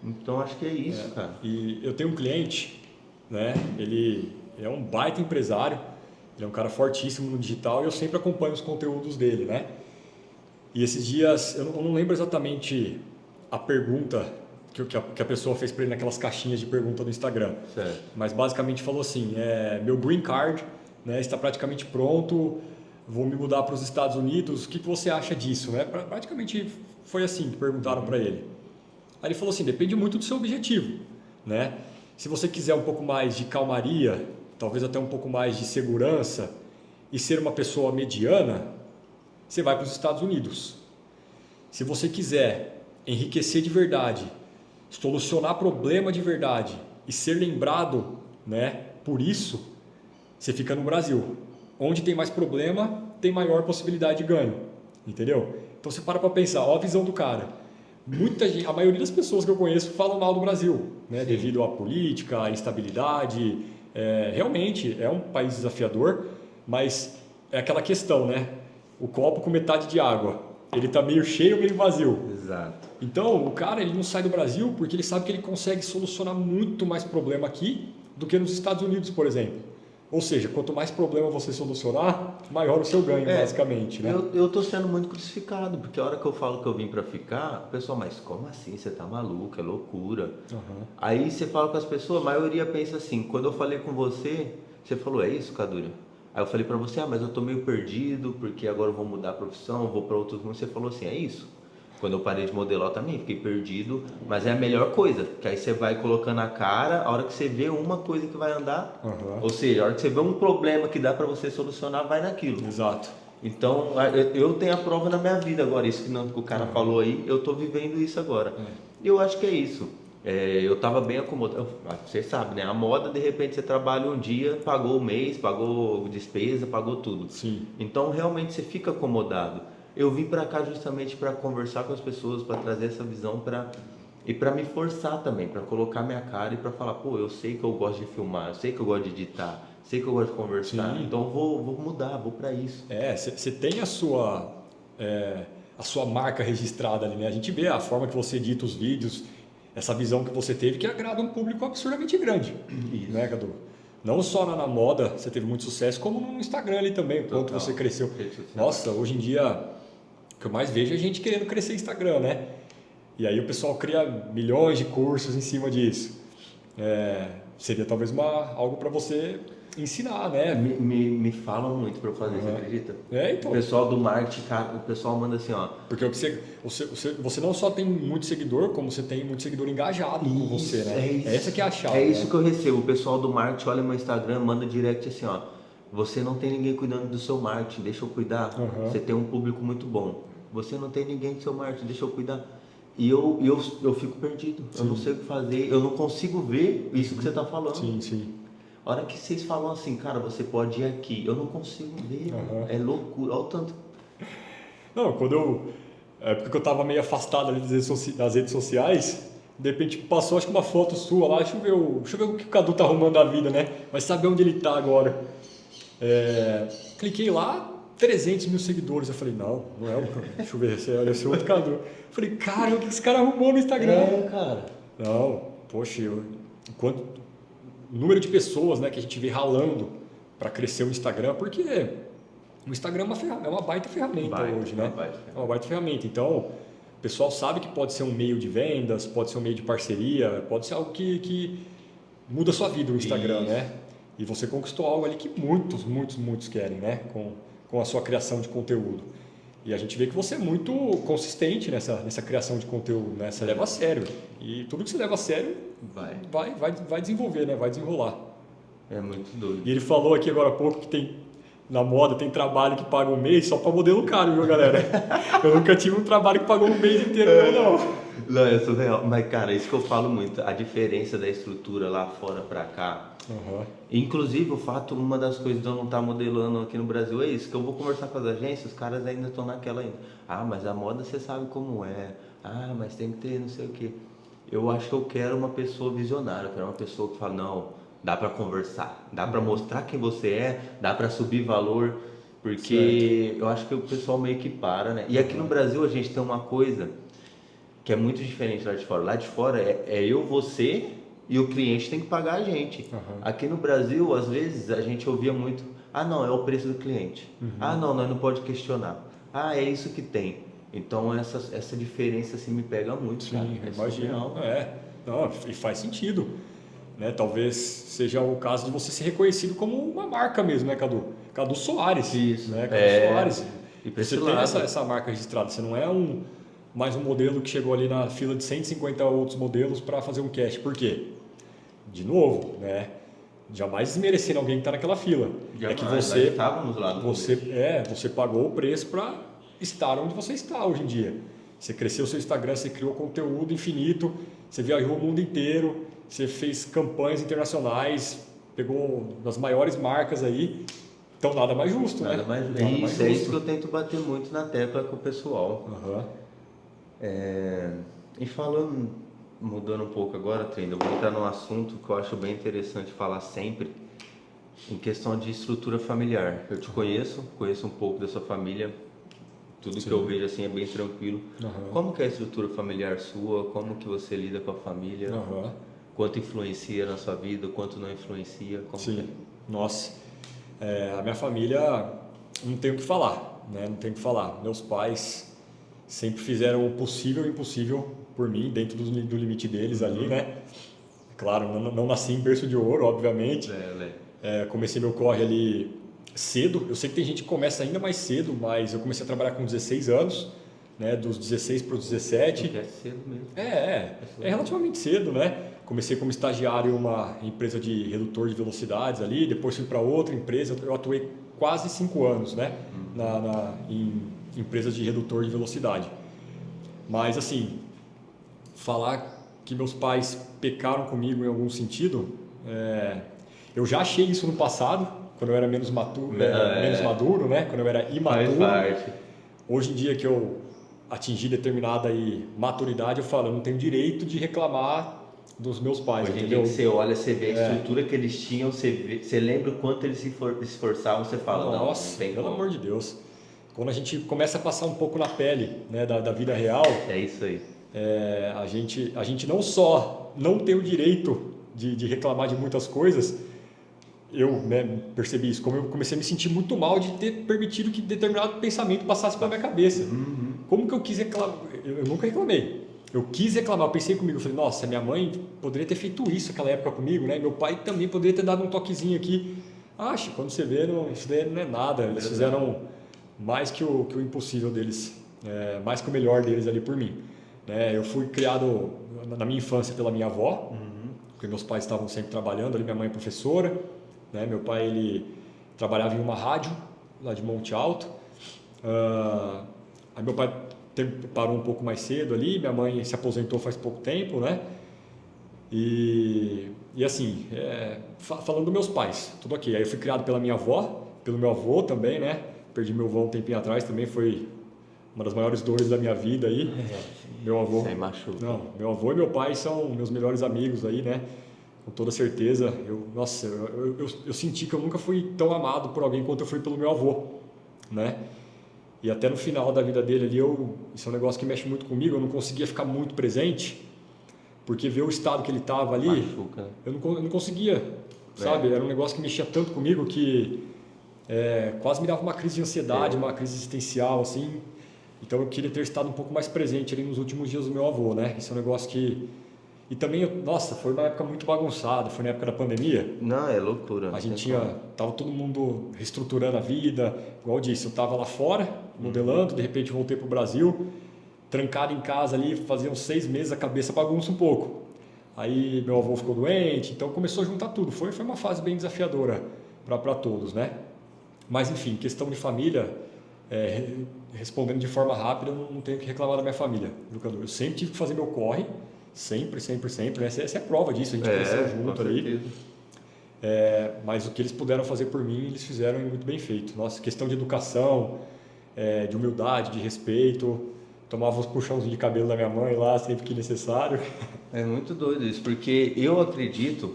Então acho que é isso, cara. E eu tenho um cliente, né? Ele é um baita empresário, ele é um cara fortíssimo no digital e eu sempre acompanho os conteúdos dele, né? E esses dias, eu não lembro exatamente a pergunta que a pessoa fez para ele naquelas caixinhas de pergunta do Instagram. Certo. Mas basicamente falou assim, meu green card, né, está praticamente pronto, vou me mudar para os Estados Unidos, o que você acha disso? Né? Praticamente foi assim que perguntaram para ele. Aí ele falou assim, depende muito do seu objetivo. Né? Se você quiser um pouco mais de calmaria, talvez até um pouco mais de segurança e ser uma pessoa mediana, você vai para os Estados Unidos. Se você quiser enriquecer de verdade, solucionar problema de verdade e ser lembrado, né, por isso, você fica no Brasil. Onde tem mais problema, tem maior possibilidade de ganho. Entendeu? Então você para pensar, ó a visão do cara. Muita gente, a maioria das pessoas que eu conheço falam mal do Brasil, né, devido à política, à instabilidade. Realmente é um país desafiador, mas é aquela questão, né? O copo com metade de água, ele está meio cheio ou meio vazio. Exato. Então, o cara ele não sai do Brasil porque ele sabe que ele consegue solucionar muito mais problema aqui do que nos Estados Unidos, por exemplo. Ou seja, quanto mais problema você solucionar, maior o seu ganho, basicamente, né? Eu tô sendo muito crucificado, porque a hora que eu falo que eu vim para ficar, o pessoal, mas como assim? Você tá maluco? É loucura. Aí você fala com as pessoas, a maioria pensa assim, quando eu falei com você, você falou, é isso, Kadúria? Aí eu falei pra você, mas eu tô meio perdido, porque agora eu vou mudar a profissão, vou para outros rumos. Você falou assim, é isso? Quando eu parei de modelar eu também fiquei perdido, mas é a melhor coisa, que aí você vai colocando a cara, a hora que você vê uma coisa que vai andar, ou seja, a hora que você vê um problema que dá pra você solucionar, vai naquilo. Exato. Então, eu tenho a prova na minha vida agora, isso que o cara falou aí, eu tô vivendo isso agora. E eu acho que é isso. Eu tava bem acomodado, você sabe, né? A moda, de repente, você trabalha um dia, pagou o mês, pagou despesa, pagou tudo. Sim. Então, realmente, você fica acomodado. Eu vim para cá justamente para conversar com as pessoas, para trazer essa visão e para me forçar também, para colocar minha cara e para falar, pô, eu sei que eu gosto de filmar, eu sei que eu gosto de editar, sei que eu gosto de conversar, então eu vou mudar, vou para isso. Você tem a sua marca registrada ali, né? A gente vê a forma que você edita os vídeos, essa visão que você teve que agrada um público absurdamente grande, né, Cadu? Não só na moda você teve muito sucesso, como no Instagram ali também, o quanto você cresceu. Nossa, hoje em dia, o que eu mais vejo é gente querendo crescer Instagram, né? E aí o pessoal cria milhões de cursos em cima disso. Seria talvez algo para você ensinar, né? Me falam muito para eu fazer, você acredita? Então. O pessoal do marketing, cara, o pessoal manda assim, ó. Porque você não só tem muito seguidor, como você tem muito seguidor engajado com você, né? Essa que é a chave. É isso que eu recebo. O pessoal do marketing olha meu Instagram, manda direct assim, ó. Você não tem ninguém cuidando do seu marketing, deixa eu cuidar. Você tem um público muito bom. Você não tem ninguém do seu marketing, deixa eu cuidar. E eu fico perdido. Sim. Eu não sei o que fazer. Eu não consigo ver isso que você está falando. Sim, sim. A hora que vocês falam assim, cara, você pode ir aqui. Eu não consigo ver. É loucura. Olha o tanto. Não, porque eu estava meio afastado ali das redes sociais. De repente passou, acho que uma foto sua lá. Deixa eu ver o que o Cadu tá arrumando a vida, né? Vai saber onde ele tá agora. Cliquei lá, 300 mil seguidores. Eu falei, não é o... Deixa eu ver, deve ser outro Cadu. Eu falei, cara, o que esse cara arrumou no Instagram? Cara. Não, poxa, o número de pessoas, né, que a gente vê ralando para crescer o Instagram, porque o Instagram é uma baita ferramenta hoje, né? É uma baita ferramenta. Então, o pessoal sabe que pode ser um meio de vendas, pode ser um meio de parceria, pode ser algo que muda a sua vida o Instagram, né? E você conquistou algo ali que muitos querem, né? Com a sua criação de conteúdo. E a gente vê que você é muito consistente nessa criação de conteúdo, né? Você leva a sério. E tudo que você leva a sério vai desenvolver, né? Vai desenrolar. É muito doido. E ele falou aqui agora há pouco que na moda tem trabalho que paga um mês só para modelo caro, viu, galera? Eu nunca tive um trabalho que pagou um mês inteiro, não. Não, é surreal. Mas, cara, isso que eu falo muito. A diferença da estrutura lá fora pra cá. Inclusive, o fato, uma das coisas de eu não estar modelando aqui no Brasil é isso, que eu vou conversar com as agências, os caras ainda estão naquela ainda. Ah, mas a moda você sabe como é. Ah, mas tem que ter não sei o quê. Eu acho que eu quero uma pessoa visionária, eu quero uma pessoa que fala, não, dá para conversar, dá para mostrar quem você é, dá para subir valor, porque eu acho que o pessoal meio que para, né? E aqui no Brasil a gente tem uma coisa que é muito diferente lá de fora. Lá de fora é eu, você e o cliente tem que pagar a gente. Aqui no Brasil, às vezes, a gente ouvia muito, ah não, é o preço do cliente. Ah não, nós não pode questionar. Ah, é isso que tem. Então essa diferença assim me pega muito, cara. Sim, É imagina. surreal. Não, e faz sentido. Né? Talvez seja o caso de você ser reconhecido como uma marca mesmo, né, Cadu? Cadu Soares. Isso. Né? Cadu Soares. E pra Você esse tem lado. essa marca registrada, você não é mais um modelo que chegou ali na fila de 150 outros modelos para fazer um cast. Por quê? De novo, né? Jamais desmerecendo alguém que está naquela fila. Jamais, é que nós você, estávamos lá no você pagou o preço para estar onde você está hoje em dia. Você cresceu o seu Instagram, você criou conteúdo infinito, você viajou o mundo inteiro, você fez campanhas internacionais, pegou das maiores marcas aí. Então nada mais justo, Nada né? mais, Nada é mais isso, é isso justo. que eu tento bater muito na tecla com o pessoal. E falando, mudando um pouco agora, Trend, eu vou entrar num assunto que eu acho bem interessante falar sempre, em questão de estrutura familiar. Eu te conheço um pouco da sua família, tudo que eu vejo assim é bem tranquilo. Como que é a estrutura familiar sua? Como que você lida com a família? Quanto influencia na sua vida? Quanto não influencia? Como que é? Nossa, a minha família não tem o que falar, né? Não tem o que falar. Meus pais sempre fizeram o possível e o impossível por mim, dentro do limite deles ali, né? Claro, não nasci em berço de ouro, obviamente. Comecei meu corre ali cedo. Eu sei que tem gente que começa ainda mais cedo, mas eu comecei a trabalhar com 16 anos, né? Dos 16 para os 17. É cedo mesmo. É relativamente cedo, né? Comecei como estagiário em uma empresa de redutor de velocidades ali, depois fui para outra empresa, eu atuei quase 5 anos, né? Em empresas de redutor de velocidade. Mas assim, falar que meus pais pecaram comigo em algum sentido, eu já achei isso no passado, quando eu era menos maduro, né? Quando eu era imaturo. Faz parte. Hoje em dia que eu atingi determinada maturidade, eu falo, eu não tenho direito de reclamar dos meus pais, Hoje em entendeu? dia que você olha, você vê a estrutura que eles tinham, você lembra o quanto eles se esforçavam, você fala, Nossa, não tem pelo como. amor de Deus. Quando a gente começa a passar um pouco na pele, né, da vida real, É isso aí. a gente não só não tem o direito de reclamar de muitas coisas, eu, né, percebi isso, como eu comecei a me sentir muito mal de ter permitido que determinado pensamento passasse pela minha cabeça. Como que eu quis reclamar? Eu nunca reclamei. Eu quis reclamar, eu pensei comigo, eu falei, nossa, minha mãe poderia ter feito isso naquela época comigo, né? Meu pai também poderia ter dado um toquezinho aqui. Quando você vê, isso daí não é nada. Eles fizeram mais que o impossível deles, mais que o melhor deles ali por mim. Eu fui criado na minha infância pela minha avó, porque meus pais estavam sempre trabalhando, ali minha mãe é professora, né? Meu pai ele trabalhava em uma rádio lá de Monte Alto. Aí meu pai parou um pouco mais cedo ali, minha mãe se aposentou faz pouco tempo, né? E assim, falando dos meus pais, tudo ok. Aí eu fui criado pela minha avó, pelo meu avô também, né? Perdi meu avô um tempinho atrás, também foi uma das maiores dores da minha vida aí. Meu avô. Isso aí machuca. Não, meu avô e meu pai são meus melhores amigos aí, né? Com toda certeza. Eu senti que eu nunca fui tão amado por alguém quanto eu fui pelo meu avô, né? E até no final da vida dele ali, isso é um negócio que mexe muito comigo, eu não conseguia ficar muito presente, porque ver o estado que ele estava ali, Machuca. eu não conseguia, sabe? Era um negócio que mexia tanto comigo que quase me dava uma crise de ansiedade, uma crise existencial, assim. Então eu queria ter estado um pouco mais presente ali nos últimos dias do meu avô, né? Isso é um negócio que... E também, foi uma época muito bagunçada, foi na época da pandemia. Não, é loucura. A gente tava todo mundo reestruturando a vida, igual eu disse, eu tava lá fora, modelando, de repente voltei pro Brasil, trancado em casa ali, fazia uns 6 meses, a cabeça bagunça um pouco. Aí meu avô ficou doente, então começou a juntar tudo. Foi uma fase bem desafiadora para todos, né? Mas enfim, questão de família, respondendo de forma rápida, eu não tenho que reclamar da minha família, Cadu. Eu sempre tive que fazer meu corre, sempre, né? Essa é a prova disso, a gente cresceu junto ali. Mas o que eles puderam fazer por mim, eles fizeram muito bem feito. Nossa, questão de educação, de humildade, de respeito, tomava uns puxãozinhos de cabelo da minha mãe lá, sempre que necessário. É muito doido isso, porque eu acredito,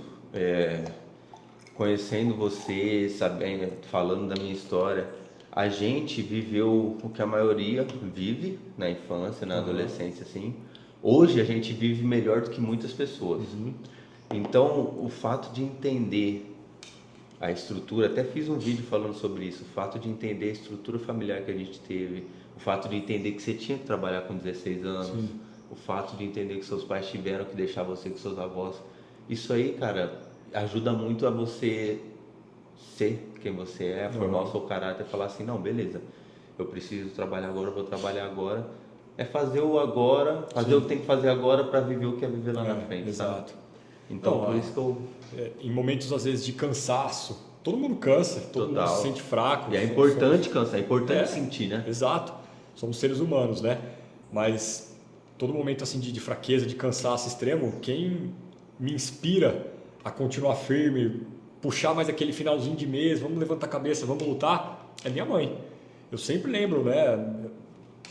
conhecendo você, sabendo, falando da minha história, a gente viveu o que a maioria vive na infância, na adolescência, assim. Hoje a gente vive melhor do que muitas pessoas. Então, o fato de entender a estrutura, até fiz um vídeo falando sobre isso, o fato de entender a estrutura familiar que a gente teve, o fato de entender que você tinha que trabalhar com 16 anos, Sim. o fato de entender que seus pais tiveram que deixar você com seus avós, isso aí, cara, ajuda muito a você ser quem você é, formar o seu caráter e falar assim, não, beleza, eu preciso trabalhar agora, eu vou trabalhar agora. É fazer o agora, fazer Sim. o que tem que fazer agora para viver o que é viver lá na frente, exato. Sabe? Então, por isso que eu... em momentos, às vezes, de cansaço, todo mundo cansa, todo mundo se sente fraco. E é importante cansar, é importante sentir, né? Exato. Somos seres humanos, né? Mas todo momento assim de fraqueza, de cansaço extremo, quem me inspira a continuar firme, puxar mais aquele finalzinho de mês, vamos levantar a cabeça, vamos lutar, é minha mãe. Eu sempre lembro, né?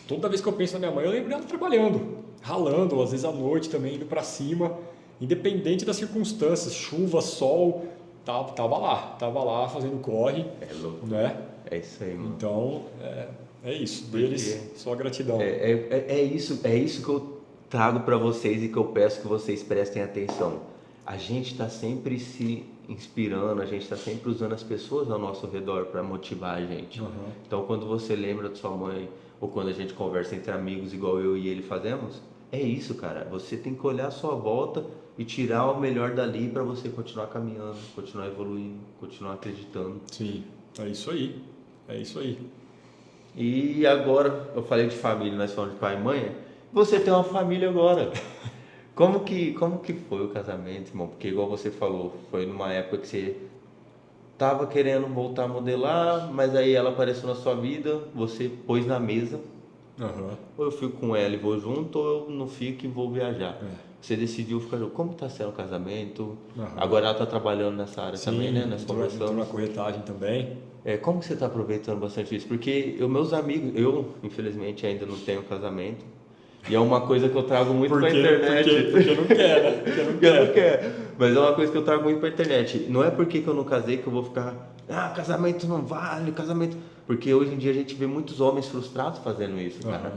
Toda vez que eu penso na minha mãe, eu lembro dela trabalhando, ralando, às vezes à noite também, indo para cima, independente das circunstâncias, chuva, sol, tava lá fazendo corre. É louco. Né? É isso aí, mano. Então, é isso. Deles, só gratidão. É isso que eu trago para vocês e que eu peço que vocês prestem atenção. A gente está sempre se inspirando, a gente está sempre usando as pessoas ao nosso redor para motivar a gente. Então, quando você lembra da sua mãe, ou quando a gente conversa entre amigos, igual eu e ele fazemos, é isso, cara. Você tem que olhar a sua volta e tirar o melhor dali para você continuar caminhando, continuar evoluindo, continuar acreditando. Sim, é isso aí. É isso aí. E agora, eu falei de família, nós falamos de pai e mãe, você tem uma família agora. Como que foi o casamento, irmão? Porque igual você falou, foi numa época que você tava querendo voltar a modelar, mas aí ela apareceu na sua vida, você pôs na mesa. Ou eu fico com ela e vou junto, ou eu não fico e vou viajar. Você decidiu ficar junto. Como está sendo o casamento? Agora ela está trabalhando nessa área também, né? Nós conversamos. Na corretagem também. Como que você está aproveitando bastante isso? Porque meus amigos, eu infelizmente ainda não tenho casamento. E é uma coisa que eu trago muito para a internet. Porque não quer, né? Porque não quer. Mas é uma coisa que eu trago muito para a internet. Não é porque que eu não casei que eu vou ficar... casamento não vale, casamento... Porque hoje em dia a gente vê muitos homens frustrados fazendo isso, cara.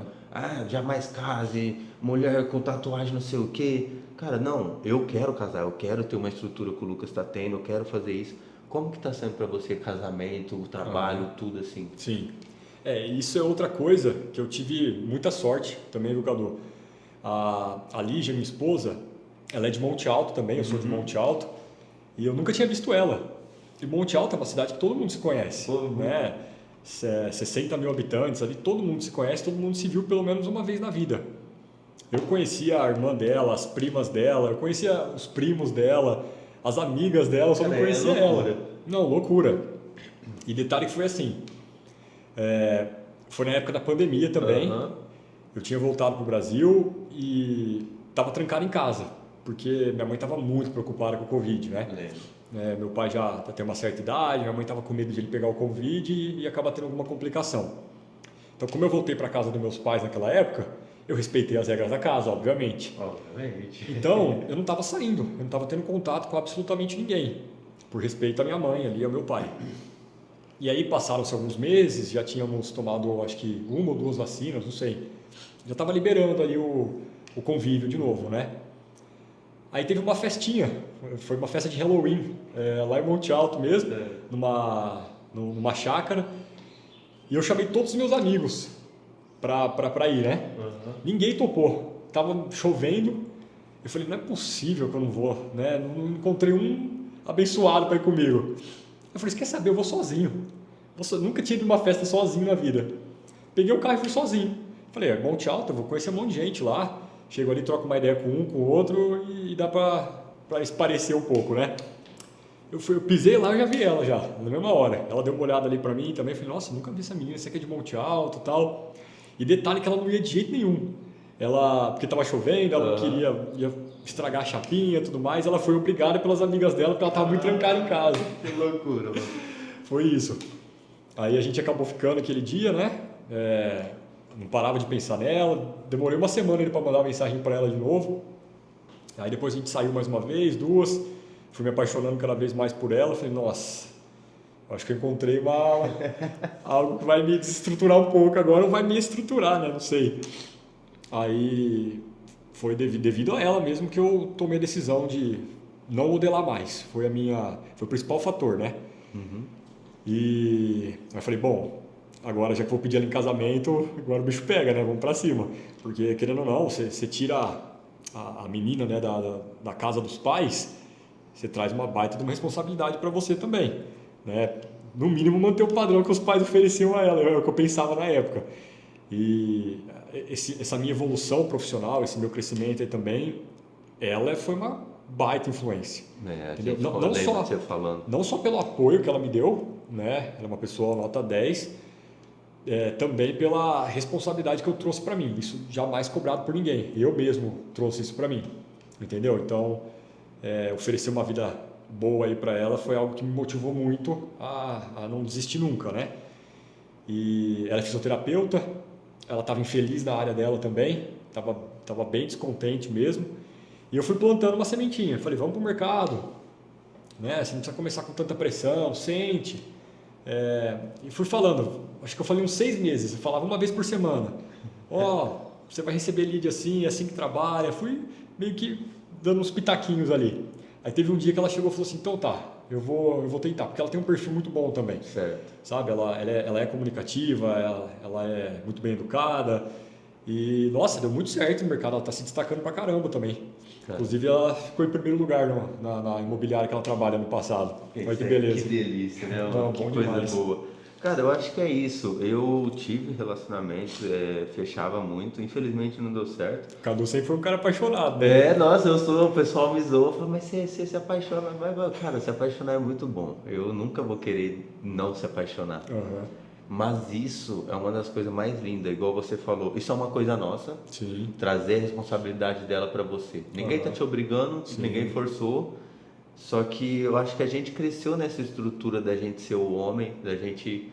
Jamais case, mulher com tatuagem não sei o quê. Cara, não, eu quero casar, eu quero ter uma estrutura que o Lucas está tendo, eu quero fazer isso. Como que tá sendo para você casamento, o trabalho, tudo assim? Sim. Isso é outra coisa que eu tive muita sorte também, Lucador. A Lígia, minha esposa, ela é de Monte Alto também, eu sou de Monte Alto, e eu nunca tinha visto ela. E Monte Alto é uma cidade que todo mundo se conhece, né? 60 mil habitantes ali, todo mundo se conhece, todo mundo se viu pelo menos uma vez na vida. Eu conhecia a irmã dela, as primas dela, eu conhecia os primos dela, as amigas dela, eu só não conhecia ela. Não, loucura. E detalhe que foi assim, foi na época da pandemia também, eu tinha voltado para o Brasil e estava trancado em casa, porque minha mãe estava muito preocupada com o Covid, né? Meu pai já tem uma certa idade, minha mãe estava com medo de ele pegar o Covid e acabar tendo alguma complicação. Então, como eu voltei para casa dos meus pais naquela época, eu respeitei as regras da casa, obviamente. Então, eu não estava saindo, eu não estava tendo contato com absolutamente ninguém, por respeito à minha mãe ali, ao meu pai. E aí passaram-se alguns meses, já tínhamos tomado acho que 1 ou 2 vacinas, não sei. Já estava liberando ali o convívio de novo, né? Aí teve uma festinha, foi uma festa de Halloween, lá em Monte Alto mesmo, numa chácara. E eu chamei todos os meus amigos pra ir, né? Ninguém topou, tava chovendo. Eu falei, não é possível que eu não vou, né? Não encontrei um abençoado para ir comigo. Eu falei, você quer saber, eu vou sozinho. Nunca tinha ido numa festa sozinho na vida. Peguei o carro e fui sozinho. Falei, Monte Alto, eu vou conhecer um monte de gente lá. Chego ali, troco uma ideia com um, com o outro e dá pra esparecer um pouco, né? Eu pisei lá e já vi ela já, na mesma hora. Ela deu uma olhada ali pra mim também, falei, nossa, nunca vi essa menina, essa aqui é de Monte Alto e tal. E detalhe que ela não ia de jeito nenhum. Porque tava chovendo, ela não ia estragar a chapinha e tudo mais, ela foi obrigada pelas amigas dela, porque ela tava muito trancada em casa. Que loucura, mano. Foi isso. Aí a gente acabou ficando aquele dia, né? Não parava de pensar nela, demorei uma semana para mandar uma mensagem para ela de novo. Aí depois a gente saiu mais uma vez, 2, fui me apaixonando cada vez mais por ela, falei, nossa, acho que eu encontrei algo que vai me desestruturar um pouco agora ou vai me estruturar, né? Não sei. Aí foi devido a ela mesmo que eu tomei a decisão de não modelar mais. Foi o principal fator, né? E aí eu falei, bom, agora já que vou pedir ela em casamento, agora o bicho pega, né? Vamos pra cima. Porque, querendo ou não, você tira a menina, né, da casa dos pais, você traz uma baita de uma responsabilidade para você também, né? No mínimo manter o padrão que os pais ofereciam a ela, é o que eu pensava na época. E essa minha evolução profissional, esse meu crescimento aí também, ela foi uma baita influência. Entendeu? Não só pelo apoio que ela me deu, né? Ela é uma pessoa nota 10, também pela responsabilidade que eu trouxe para mim. Isso jamais cobrado por ninguém. Eu mesmo trouxe isso para mim, entendeu? Então, oferecer uma vida boa aí para ela foi algo que me motivou muito a não desistir nunca, né? E ela é fisioterapeuta, ela estava infeliz na área dela também, estava bem descontente mesmo. E eu fui plantando uma sementinha. Falei, vamos para o mercado, né? Você não precisa começar com tanta pressão, sente. E fui falando, acho que eu falei uns 6 meses, eu falava uma vez por semana. Você vai receber lead assim, é assim que trabalha. Fui meio que dando uns pitaquinhos ali. Aí teve um dia que ela chegou e falou assim, então tá, eu vou tentar, porque ela tem um perfil muito bom também. Certo. Sabe, ela é comunicativa, ela é muito bem educada. E, nossa, deu muito certo no mercado, ela está se destacando pra caramba também. Cara. Inclusive, ela ficou em primeiro lugar na imobiliária que ela trabalha no passado. Olha que beleza. Que delícia, né? Não, que bom coisa demais. Boa. Cara, eu acho que é isso. Eu tive relacionamentos, fechava muito, infelizmente não deu certo. O Cadu sempre foi um cara apaixonado, né? Nossa, o pessoal me zoou, falou, mas você se apaixona, cara, se apaixonar é muito bom. Eu nunca vou querer não se apaixonar. Mas isso é uma das coisas mais lindas, igual você falou. Isso é uma coisa nossa. Sim. Trazer a responsabilidade dela para você. Ninguém tá te obrigando, sim, ninguém forçou. Só que eu acho que a gente cresceu nessa estrutura da gente ser o homem, da gente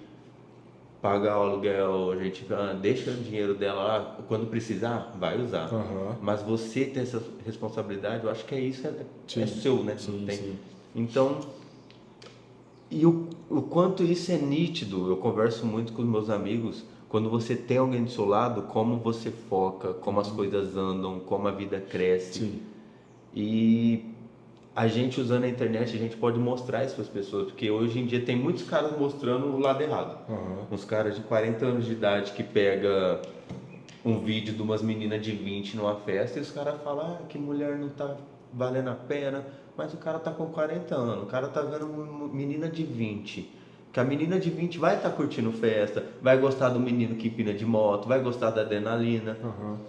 pagar o aluguel, a gente deixa o dinheiro dela lá, quando precisar, vai usar. Mas você ter essa responsabilidade, eu acho que isso é seu, né? Sim, sim. Então, e o quanto isso é nítido, eu converso muito com os meus amigos, quando você tem alguém do seu lado, como você foca, como as coisas andam, como a vida cresce. Sim. E a gente usando a internet, a gente pode mostrar isso para as pessoas, porque hoje em dia tem muitos caras mostrando o lado errado. Uns caras de 40 anos de idade que pega um vídeo de umas meninas de 20 numa festa e os caras falam que mulher não tá valendo a pena, mas o cara tá com 40 anos, o cara tá vendo uma menina de 20, que a menina de 20 vai estar curtindo festa, vai gostar do menino que empina de moto, vai gostar da adrenalina.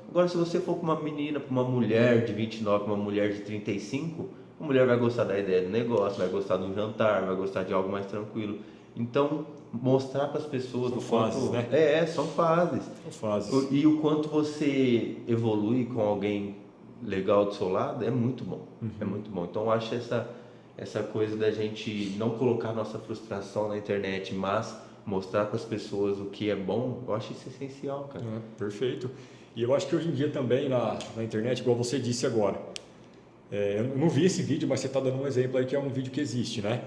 Agora, se você for para uma menina, para uma mulher de 29, para uma mulher de 35, a mulher vai gostar da ideia do negócio, vai gostar de um jantar, vai gostar de algo mais tranquilo. Então, mostrar para as pessoas... São fases, né? São fases. São fases. E o quanto você evolui com alguém legal do seu lado é muito bom. É muito bom. Então, eu acho essa coisa da gente não colocar nossa frustração na internet, mas mostrar para as pessoas o que é bom, eu acho isso essencial, cara. Perfeito. E eu acho que hoje em dia também na internet, igual você disse agora, eu não vi esse vídeo, mas você está dando um exemplo aí que é um vídeo que existe, né?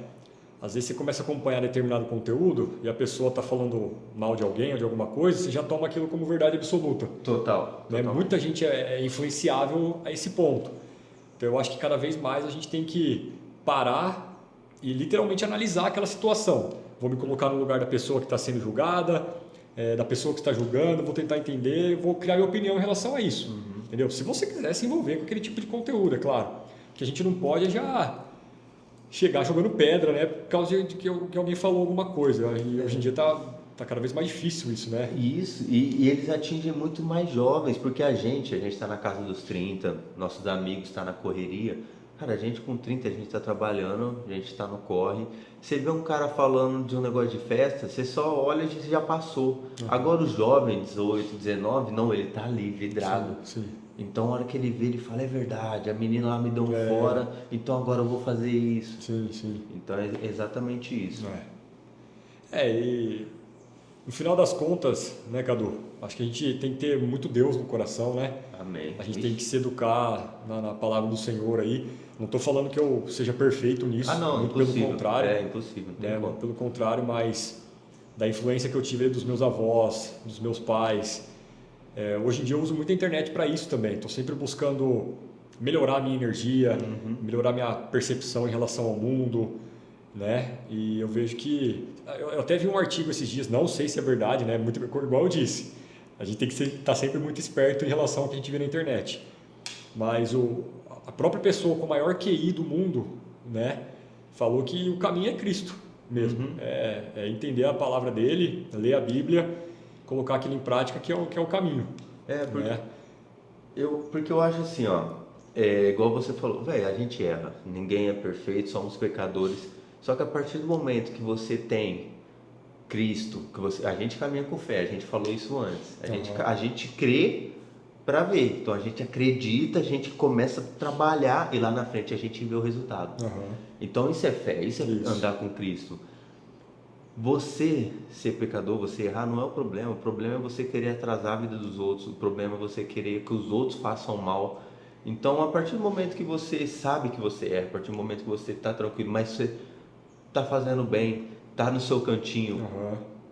Às vezes você começa a acompanhar determinado conteúdo e a pessoa está falando mal de alguém ou de alguma coisa, você já toma aquilo como verdade absoluta. Total. Né? Muita gente é influenciável a esse ponto. Então eu acho que cada vez mais a gente tem que parar e literalmente analisar aquela situação. Vou me colocar no lugar da pessoa que está sendo julgada, da pessoa que está julgando, vou tentar entender, vou criar minha opinião em relação a isso. Entendeu? Se você quiser se envolver com aquele tipo de conteúdo, é claro. O que a gente não pode é já chegar jogando pedra, né? Por causa de que alguém falou alguma coisa. E hoje em dia tá cada vez mais difícil isso, né? Isso, e eles atingem muito mais jovens, porque a gente está na casa dos 30, nossos amigos estão na correria. Cara, a gente com 30, a gente está trabalhando, a gente está no corre. Você vê um cara falando de um negócio de festa, você só olha e você já passou. Agora os jovens, 18, 19, não, ele tá ali, vidrado. Sim. Então, a hora que ele vê, ele fala, é verdade, a menina lá me deu um fora, então agora eu vou fazer isso. Sim. Então, é exatamente isso. E no final das contas, né, Cadu? Acho que a gente tem que ter muito Deus no coração, né? Amém. A gente tem que se educar na palavra do Senhor aí. Não estou falando que eu seja perfeito nisso, Ah, não, muito impossível. pelo contrário. É impossível, não tem Né? como. Pelo contrário, mas da influência que eu tive dos meus avós, dos meus pais. Hoje em dia eu uso muita internet para isso também. Estou sempre buscando melhorar a minha energia, melhorar a minha percepção em relação ao mundo, né? E eu vejo que... Eu até vi um artigo esses dias, não sei se é verdade, né? Muito, igual eu disse, a gente tem que estar sempre muito esperto em relação ao que a gente vê na internet. Mas a própria pessoa com o maior QI do mundo, né? Falou que o caminho é Cristo mesmo. É entender a palavra dele, ler a Bíblia, colocar aquilo em prática que é o caminho. Porque, né? porque eu acho assim, ó, igual você falou, velho, a gente erra, ninguém é perfeito, somos pecadores. Só que a partir do momento que você tem Cristo, a gente caminha com fé, a gente falou isso antes, a gente crê para ver, então a gente acredita, a gente começa a trabalhar e lá na frente a gente vê o resultado. Então isso é fé, isso é andar com Cristo. Você ser pecador, você errar não é o problema é você querer atrasar a vida dos outros, o problema é você querer que os outros façam mal. Então a partir do momento que você sabe que você erra, a partir do momento que você está tranquilo, mas você está fazendo bem, está no seu cantinho,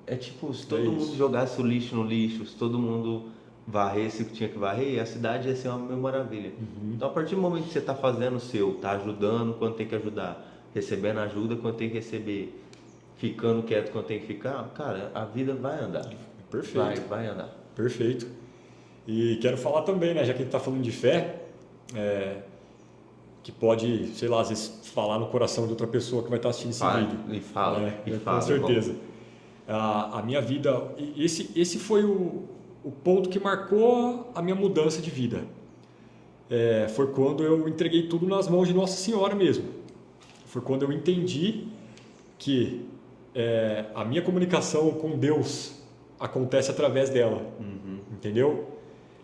é tipo, se todo mundo jogasse o lixo no lixo, se todo mundo varresse o que tinha que varrer, a cidade ia ser uma maravilha. Então a partir do momento que você está fazendo o seu, está ajudando quando tem que ajudar, recebendo ajuda quando tem que receber, ficando quieto quando tem que ficar, cara, a vida vai andar. Perfeito. Vai andar. Perfeito. E quero falar também, né, já que a gente está falando de fé, que pode, sei lá, às vezes falar no coração de outra pessoa que vai estar assistindo esse vídeo. E fala. Com certeza. A minha vida, esse foi o ponto que marcou a minha mudança de vida. Foi quando eu entreguei tudo nas mãos de Nossa Senhora mesmo. Foi quando eu entendi que a minha comunicação com Deus acontece através dela, entendeu?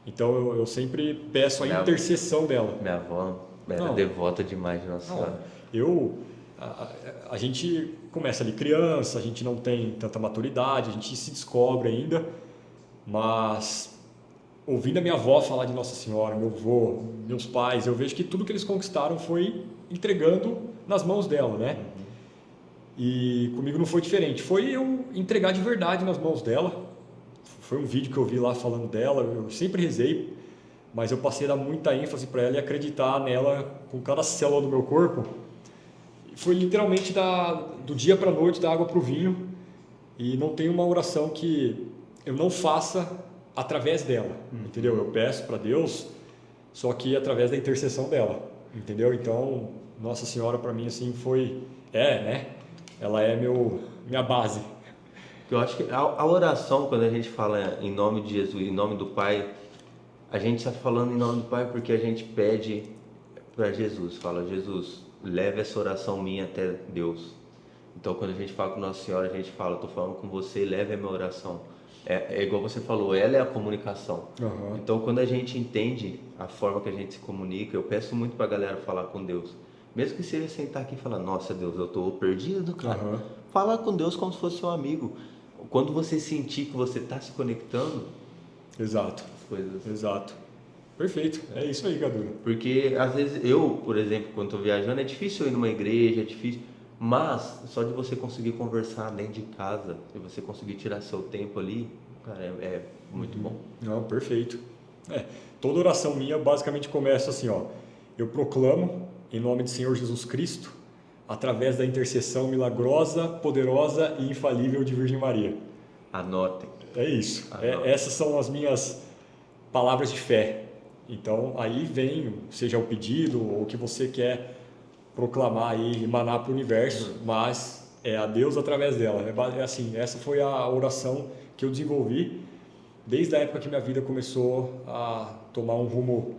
Então eu sempre peço a intercessão dela. Minha avó era devota demais de Nossa Senhora. A gente começa ali criança, a gente não tem tanta maturidade, a gente se descobre ainda, mas ouvindo a minha avó falar de Nossa Senhora, meu avô, meus pais, eu vejo que tudo que eles conquistaram foi entregando nas mãos dela, né? E comigo não foi diferente, foi eu entregar de verdade nas mãos dela. Foi um vídeo que eu vi lá falando dela, eu sempre rezei, mas eu passei a dar muita ênfase para ela e acreditar nela com cada célula do meu corpo. Foi literalmente do dia para a noite, da água para o vinho, e não tem uma oração que eu não faça através dela, entendeu? Eu peço para Deus, só que através da intercessão dela, entendeu? Então, Nossa Senhora para mim assim foi, né? Ela é minha base. Eu acho que a oração, quando a gente fala em nome de Jesus, em nome do Pai, a gente está falando em nome do Pai porque a gente pede para Jesus, fala, Jesus, leve essa oração minha até Deus. Então quando a gente fala com Nossa Senhora, a gente fala, estou falando com você, leve a minha oração. É igual você falou, ela é a comunicação. Então quando a gente entende a forma que a gente se comunica, eu peço muito para a galera falar com Deus. Mesmo que seja sentar aqui e falar, nossa Deus, eu estou perdido, cara. Falar com Deus como se fosse seu amigo. Quando você sentir que você está se conectando... Exato. As coisas... Exato. Perfeito. É isso aí, Cadu. Porque às vezes eu, por exemplo, quando estou viajando, é difícil eu ir numa igreja, é difícil... Mas só de você conseguir conversar dentro de casa, e você conseguir tirar seu tempo ali, cara, é muito bom. Não, perfeito. Toda oração minha basicamente começa assim, ó. Eu proclamo em nome do Senhor Jesus Cristo, através da intercessão milagrosa, poderosa e infalível de Virgem Maria. Anotem. É isso. Essas são as minhas palavras de fé. Então, aí vem, seja o pedido ou o que você quer proclamar e emanar para o universo, mas é a Deus através dela. É assim, essa foi a oração que eu desenvolvi desde a época que minha vida começou a tomar um rumo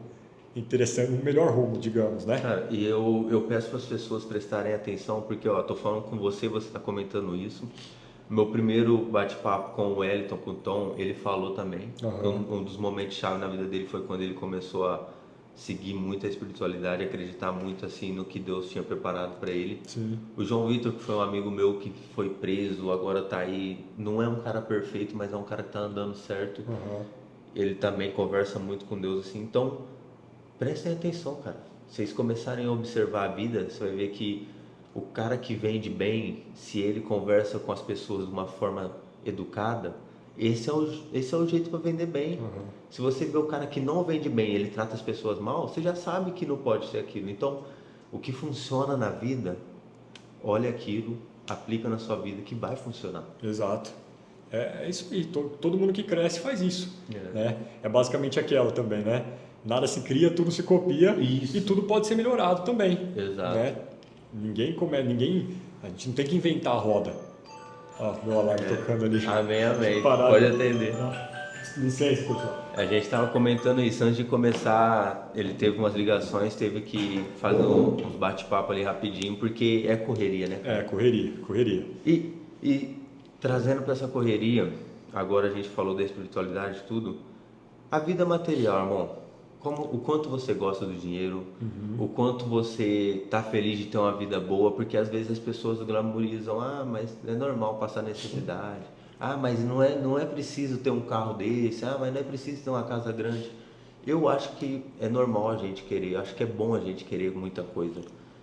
interessante, um melhor rumo, digamos, né? Cara, e eu peço para as pessoas prestarem atenção, porque ó, tô falando com você está comentando isso. Meu primeiro bate-papo com o Wellington, com o Tom, ele falou também. Um dos momentos chave na vida dele foi quando ele começou a seguir muito a espiritualidade, acreditar muito assim no que Deus tinha preparado para ele. Sim. O João Vitor, que foi um amigo meu que foi preso, agora tá aí, não é um cara perfeito, mas é um cara que tá andando certo. Aham. Ele também conversa muito com Deus assim. Então, prestem atenção, cara. Vocês começarem a observar a vida, você vai ver que o cara que vende bem, se ele conversa com as pessoas de uma forma educada, esse é o jeito para vender bem. Se você vê o cara que não vende bem, ele trata as pessoas mal, você já sabe que não pode ser aquilo. Então, o que funciona na vida, olha aquilo, aplica na sua vida que vai funcionar. Exato. É isso aí. Todo mundo que cresce faz isso. É. Né? É basicamente aquela também, né? Nada se cria, tudo se copia. Isso. E tudo pode ser melhorado também. Exato. Né? A gente não tem que inventar a roda. Ó, meu alarme tocando ali. Amém, amém. Parar Pode ali. atender. Licença, pessoal. A gente estava comentando isso antes de começar. Ele teve umas ligações, teve que fazer uns bate-papo ali rapidinho, porque é correria, né? É, correria. E trazendo para essa correria, agora a gente falou da espiritualidade e tudo, a vida material, irmão. O quanto você gosta do dinheiro, o quanto você tá feliz de ter uma vida boa, porque às vezes as pessoas glamourizam, mas é normal passar necessidade, mas não é preciso ter um carro desse, mas não é preciso ter uma casa grande. Eu acho que é normal a gente querer, acho que é bom a gente querer muita coisa,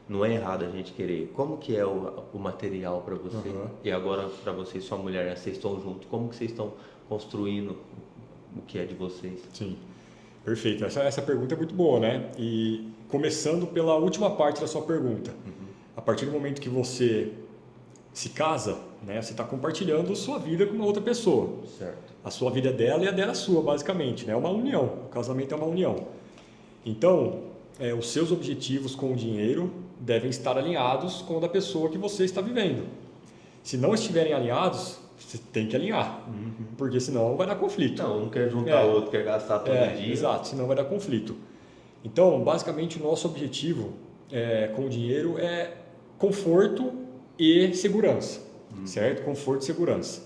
não é errado a gente querer. Como que é o material para você? E agora para você e sua mulher, né? Vocês estão juntos, como que vocês estão construindo o que é de vocês? Sim. Perfeito. Essa pergunta é muito boa, né? E começando pela última parte da sua pergunta. A partir do momento que você se casa, né, você está compartilhando sua vida com uma outra pessoa. Certo. A sua vida é dela e a dela é sua, basicamente. Né? É uma união. O casamento é uma união. Então, os seus objetivos com o dinheiro devem estar alinhados com o da pessoa que você está vivendo. Se não estiverem alinhados, você tem que alinhar, porque senão vai dar conflito. Não, um quer juntar o outro, quer gastar todo dia. Exato, senão vai dar conflito. Então, basicamente, o nosso objetivo com o dinheiro é conforto e segurança, certo? Conforto e segurança.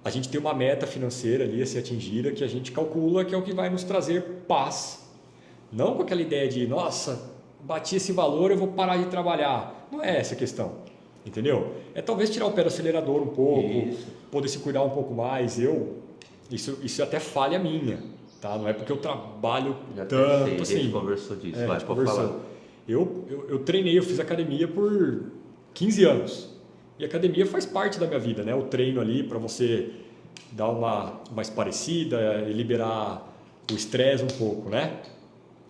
A gente tem uma meta financeira ali a ser atingida que a gente calcula que é o que vai nos trazer paz. Não com aquela ideia de, nossa, bati esse valor, eu vou parar de trabalhar. Não é essa a questão. Entendeu? É talvez tirar o pé do acelerador um pouco, poder se cuidar um pouco mais. Isso até falha minha, tá? Não é porque eu trabalho tanto assim. A gente conversou disso, pode falar. Eu treinei, eu fiz academia por 15 anos. E a academia faz parte da minha vida, né? O treino ali para você dar uma esparecida e liberar o estresse um pouco, né?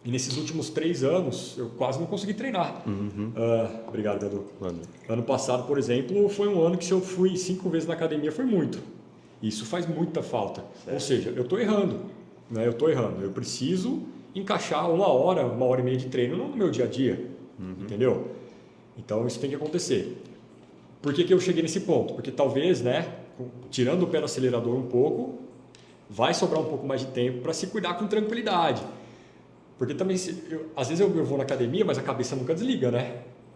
E nesses últimos 3 anos, eu quase não consegui treinar. Obrigado, Edu. Ano passado, por exemplo, foi um ano que se eu fui 5 vezes na academia, foi muito. Isso faz muita falta. Ou seja, eu estou errando. Né? Eu preciso encaixar 1 hora, 1h30 de treino no meu dia a dia. Entendeu? Então, isso tem que acontecer. Por que eu cheguei nesse ponto? Porque talvez, né, tirando o pé do acelerador um pouco, vai sobrar um pouco mais de tempo para se cuidar com tranquilidade. Porque também, às vezes eu vou na academia, mas a cabeça nunca desliga, né?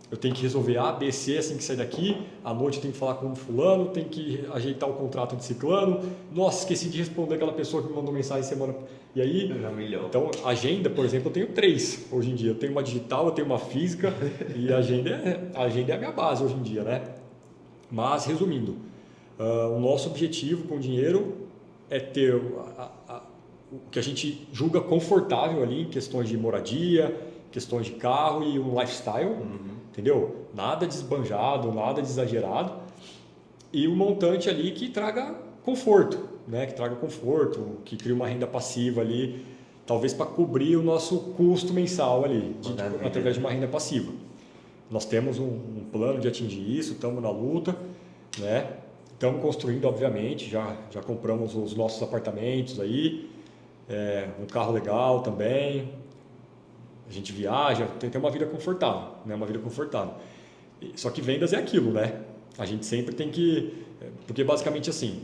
Eu tenho que resolver A, B, C assim que sair daqui. À noite eu tenho que falar com um fulano, tenho que ajeitar o contrato de ciclano. Nossa, esqueci de responder aquela pessoa que me mandou mensagem semana. E aí, então, agenda, por exemplo, eu tenho 3 hoje em dia. Eu tenho uma digital, eu tenho uma física e a agenda é a minha base hoje em dia, né? Mas, resumindo, o nosso objetivo com o dinheiro é ter o que a gente julga confortável ali em questões de moradia, questões de carro e um lifestyle, entendeu? Nada de esbanjado, nada de exagerado e um montante ali que traga conforto, né? Que crie uma renda passiva ali, talvez para cobrir o nosso custo mensal ali, através de uma renda passiva. Nós temos um plano de atingir isso, estamos na luta, né? Estamos construindo, obviamente, já compramos os nossos apartamentos aí, um carro legal também, a gente viaja, tem uma vida confortável, né? Uma vida confortável. Só que vendas é aquilo, né? A gente sempre tem que... Porque basicamente assim,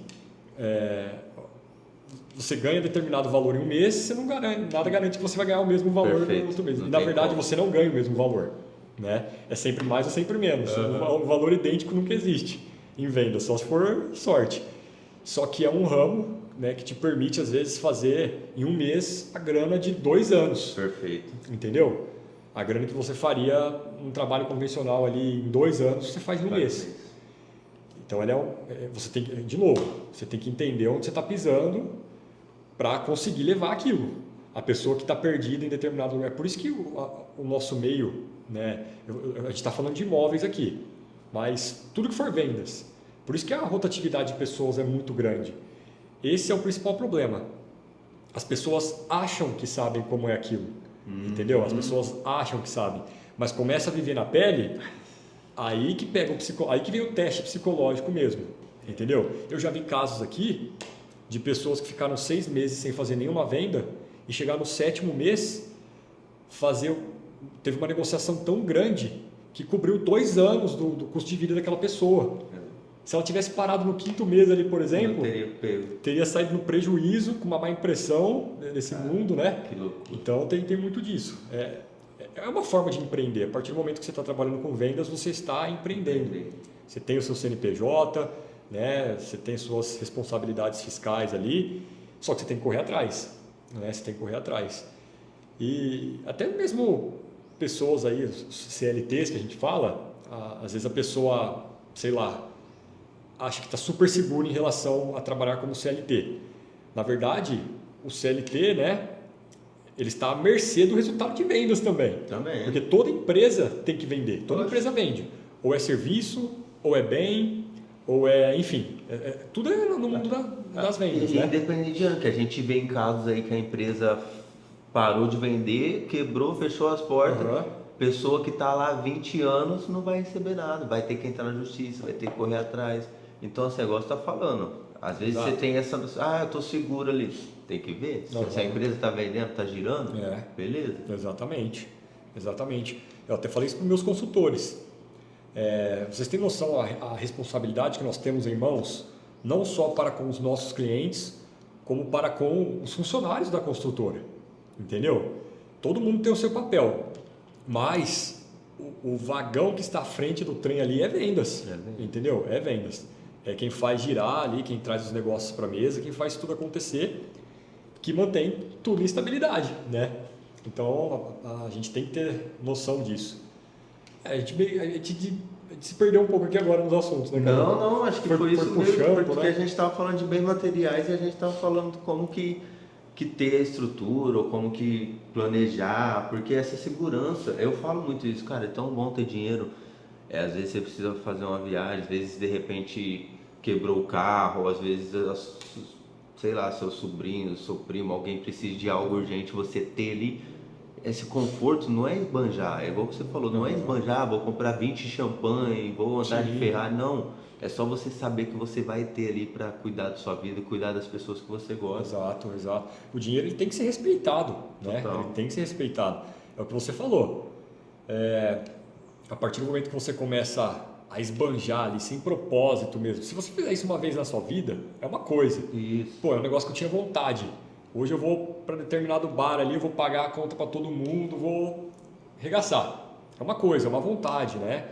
você ganha determinado valor em um mês, você não garante, nada garante que você vai ganhar o mesmo valor no outro mês. E na verdade você não ganha o mesmo valor, né? É sempre mais ou sempre menos. Um valor idêntico nunca existe em venda, só se for sorte. Só que é um ramo, né, que te permite, às vezes, fazer em um mês a grana de 2 anos. Perfeito. Entendeu? A grana que você faria um trabalho convencional ali em 2 anos, você faz em um mês. Então, você tem que, de novo, você tem que entender onde você está pisando para conseguir levar aquilo. A pessoa que está perdida em determinado lugar. Por isso que o nosso meio, né, a gente está falando de imóveis aqui, mas tudo que for vendas. Por isso que a rotatividade de pessoas é muito grande. Esse é o principal problema. As pessoas acham que sabem como é aquilo, entendeu? As pessoas acham que sabem, mas começa a viver na pele, aí que pega aí que vem o teste psicológico mesmo, entendeu? Eu já vi casos aqui de pessoas que ficaram 6 meses sem fazer nenhuma venda e chegar no 7º mês teve uma negociação tão grande que cobriu 2 anos do custo de vida daquela pessoa. Se ela tivesse parado no 5º mês ali, por exemplo, teria saído no prejuízo com uma má impressão nesse mundo, né? Que loucura. Então tem muito disso. É uma forma de empreender. A partir do momento que você está trabalhando com vendas, você está empreendendo. Você tem o seu CNPJ, né? Você tem suas responsabilidades fiscais ali, só que você tem que correr atrás, né? Você tem que correr atrás. E até mesmo pessoas aí, os CLTs que a gente fala, às vezes a pessoa, sei lá, acha que está super seguro em relação a trabalhar como CLT. Na verdade, o CLT, né, ele está à mercê do resultado de vendas também. Porque toda empresa tem que vender, toda empresa vende. Ou é serviço, ou é bem, ou é, enfim, tudo é no mundo das vendas. Né? Independente de ano, que a gente vê em casos aí que a empresa parou de vender, quebrou, fechou as portas, pessoa que está lá há 20 anos não vai receber nada, vai ter que entrar na justiça, vai ter que correr atrás. Então, esse negócio está falando. Às vezes você tem essa... eu estou seguro ali. Tem que ver. Se a empresa está vendendo, está girando, beleza. Exatamente. Eu até falei isso para os meus consultores. Vocês têm noção a responsabilidade que nós temos em mãos, não só para com os nossos clientes, como para com os funcionários da construtora. Entendeu? Todo mundo tem o seu papel. Mas o vagão que está à frente do trem ali é vendas. Entendeu? É vendas. É quem faz girar ali, quem traz os negócios para a mesa, quem faz tudo acontecer, que mantém tudo em estabilidade, né? Então, a gente tem que ter noção disso. A gente se perdeu um pouco aqui agora nos assuntos, né, cara? Não, acho que foi isso mesmo, porque né? a gente estava falando de bens materiais e a gente estava falando como que ter a estrutura, ou como que planejar, porque essa segurança, eu falo muito isso, cara, é tão bom ter dinheiro. Às vezes você precisa fazer uma viagem, às vezes de repente quebrou o carro, às vezes, sei lá, seu sobrinho, seu primo, alguém precisa de algo urgente, você ter ali esse conforto não é esbanjar, é igual você falou, não é esbanjar, vou comprar 20 champanhe, vou andar de Ferrari, não. É só você saber que você vai ter ali para cuidar da sua vida, cuidar das pessoas que você gosta. Exato. O dinheiro ele tem que ser respeitado, né? Ele tem que ser respeitado. É o que você falou. A partir do momento que você começa a esbanjar ali, sem propósito mesmo. Se você fizer isso uma vez na sua vida, é uma coisa. Isso. Pô, é um negócio que eu tinha vontade. Hoje eu vou para determinado bar ali, eu vou pagar a conta para todo mundo, vou arregaçar. É uma coisa, é uma vontade, né?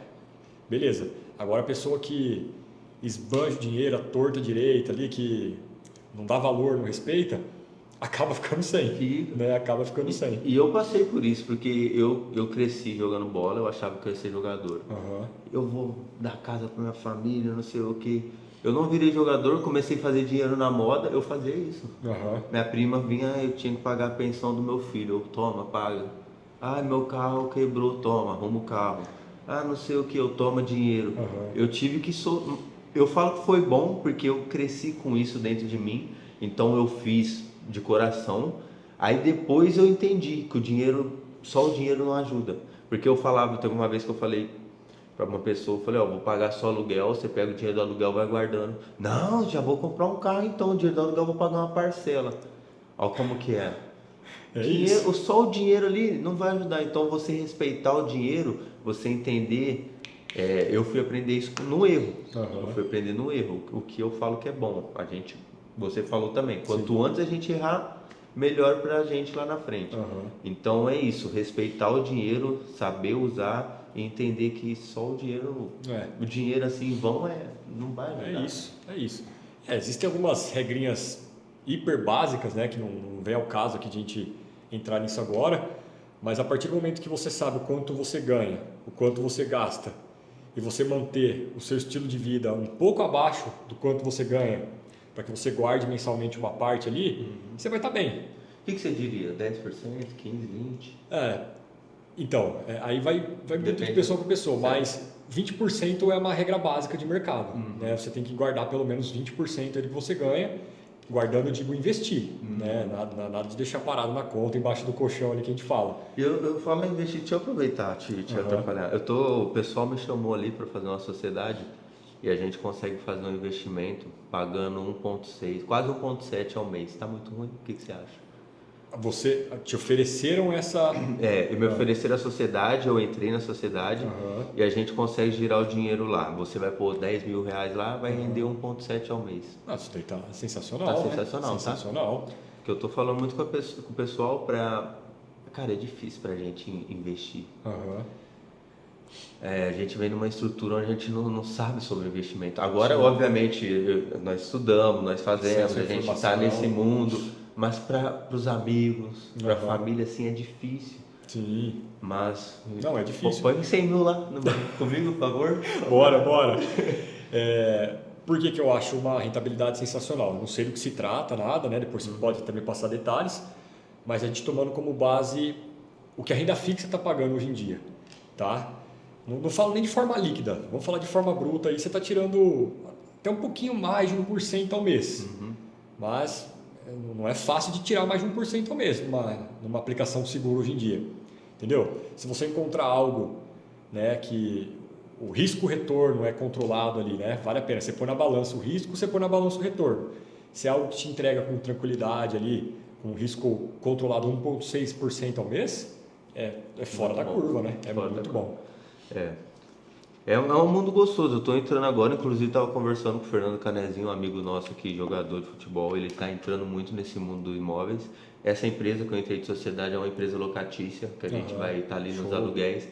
Beleza. Agora a pessoa que esbanja o dinheiro, a torta direita ali, que não dá valor, não respeita, acaba ficando sem, né? Acaba ficando sem. E eu passei por isso, porque eu cresci jogando bola, eu achava que eu ia ser jogador. Eu vou dar casa para minha família, não sei o que. Eu não virei jogador, comecei a fazer dinheiro na moda, eu fazia isso. Minha prima vinha, eu tinha que pagar a pensão do meu filho, eu, toma, paga. Meu carro quebrou, toma, arruma o carro. Não sei o que, eu tomo dinheiro. Eu tive que... Eu falo que foi bom, porque eu cresci com isso dentro de mim, então eu fiz de coração. Aí depois eu entendi que o dinheiro, só o dinheiro não ajuda. Porque eu falava, teve uma vez que eu falei para uma pessoa, eu falei, vou pagar só aluguel, você pega o dinheiro do aluguel e vai guardando. Não, já vou comprar um carro então, o dinheiro do aluguel eu vou pagar uma parcela. Olha como que é. Dinheiro, só o dinheiro ali não vai ajudar, então você respeitar o dinheiro, você entender, eu fui aprender isso no erro, eu fui aprender no erro, o que eu falo que é bom, você falou também, quanto antes a gente errar, melhor pra gente lá na frente. Então é isso, respeitar o dinheiro, saber usar e entender que só o dinheiro assim vão não vai ajudar. É isso. Existem algumas regrinhas hiper básicas, né, que não vem ao caso aqui de a gente entrar nisso agora, mas a partir do momento que você sabe o quanto você ganha, o quanto você gasta, e você manter o seu estilo de vida um pouco abaixo do quanto você ganha, para que você guarde mensalmente uma parte ali, você vai estar bem. O que você diria? 10%, 15%, 20%? Então, aí vai muito de pessoa para pessoa, certo. mas 20% é uma regra básica de mercado. Né? Você tem que guardar pelo menos 20% ali que você ganha, guardando, eu digo, investir. Né? Nada de deixar parado na conta, embaixo do colchão ali que a gente fala. Eu falo em investir, deixa eu aproveitar, te atrapalhar. O pessoal me chamou ali para fazer uma sociedade e a gente consegue fazer um investimento pagando 1,6, quase 1,7 ao mês. Está muito ruim? O que você acha? Você te ofereceram essa... E me ofereceram a sociedade, eu entrei na sociedade e a gente consegue girar o dinheiro lá. Você vai pôr 10 mil reais lá, vai render 1,7 ao mês. Isso daí tá sensacional, Tá né? sensacional, tá? Sensacional. Que eu tô falando muito com o pessoal pra... Cara, é difícil pra gente investir. A gente vem numa estrutura onde a gente não sabe sobre investimento. Agora, obviamente, nós estudamos, nós fazemos, a gente está nesse mundo, mas para os amigos, para a família, assim, é difícil. Sim. Mas... Não, é difícil. Põe 100 mil lá comigo, por favor. Bora. Por que eu acho uma rentabilidade sensacional? Eu não sei do que se trata, nada, né? Depois você pode também passar detalhes, mas a gente tomando como base o que a renda fixa está pagando hoje em dia, tá? Não falo nem de forma líquida, vamos falar de forma bruta, aí você está tirando até um pouquinho mais de 1% ao mês, mas não é fácil de tirar mais de 1% ao mês numa aplicação segura hoje em dia, entendeu? Se você encontrar algo, né, que o risco-retorno é controlado ali, né, vale a pena, você põe na balança o risco, você põe na balança o retorno. Se é algo que te entrega com tranquilidade ali, com risco controlado 1,6% ao mês, é fora da curva, né? É muito bom. É um mundo gostoso. Eu estou entrando agora, inclusive estava conversando com o Fernando Canezinho, um amigo nosso aqui, jogador de futebol. Ele está entrando muito nesse mundo dos imóveis. Essa empresa que eu entrei de sociedade é uma empresa locatícia, que a gente vai estar ali nos aluguéis.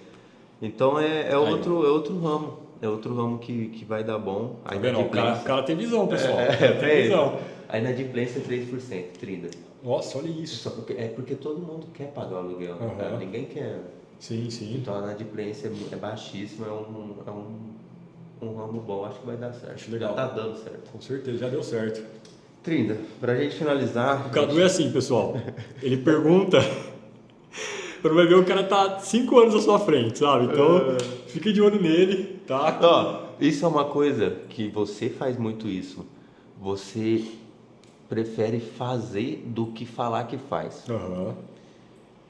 Então é outro ramo. É outro ramo que vai dar bom. Tá vendo? O cara tem visão, pessoal. Tem visão. A inadimplência é 3%, 30%. Nossa, olha isso. Porque todo mundo quer pagar o aluguel, né? Ninguém quer. Sim. Então a inadimplência é baixíssima, é um ramo bom, acho que vai dar certo. Acho legal. Já tá dando certo. Com certeza, já deu certo. Trinda, pra gente finalizar... O Cadu é assim, pessoal. Ele pergunta... Quando vai ver, o cara tá 5 anos à sua frente, sabe? Então, fica de olho nele, tá? Isso é uma coisa que você faz muito isso. Você prefere fazer do que falar que faz.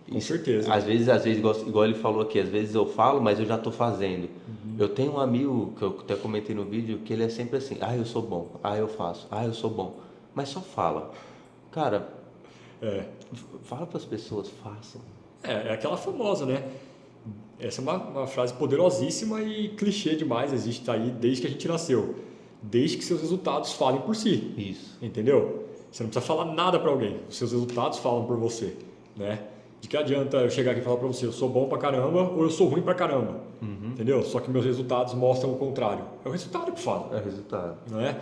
Com certeza. Às vezes, igual ele falou aqui, às vezes eu falo, mas eu já estou fazendo. Eu tenho um amigo, que eu até comentei no vídeo, que ele é sempre assim, eu sou bom, eu faço, eu sou bom. Mas só fala. Cara, fala para as pessoas, façam. É aquela famosa, né? Essa é uma frase poderosíssima e clichê demais, existe aí desde que a gente nasceu. Desde que seus resultados falem por si. Isso. Entendeu? Você não precisa falar nada para alguém, os seus resultados falam por você, né? De que adianta eu chegar aqui e falar para você, eu sou bom pra caramba ou eu sou ruim pra caramba, entendeu? Só que meus resultados mostram o contrário. É o resultado que fala. É o resultado. Não é?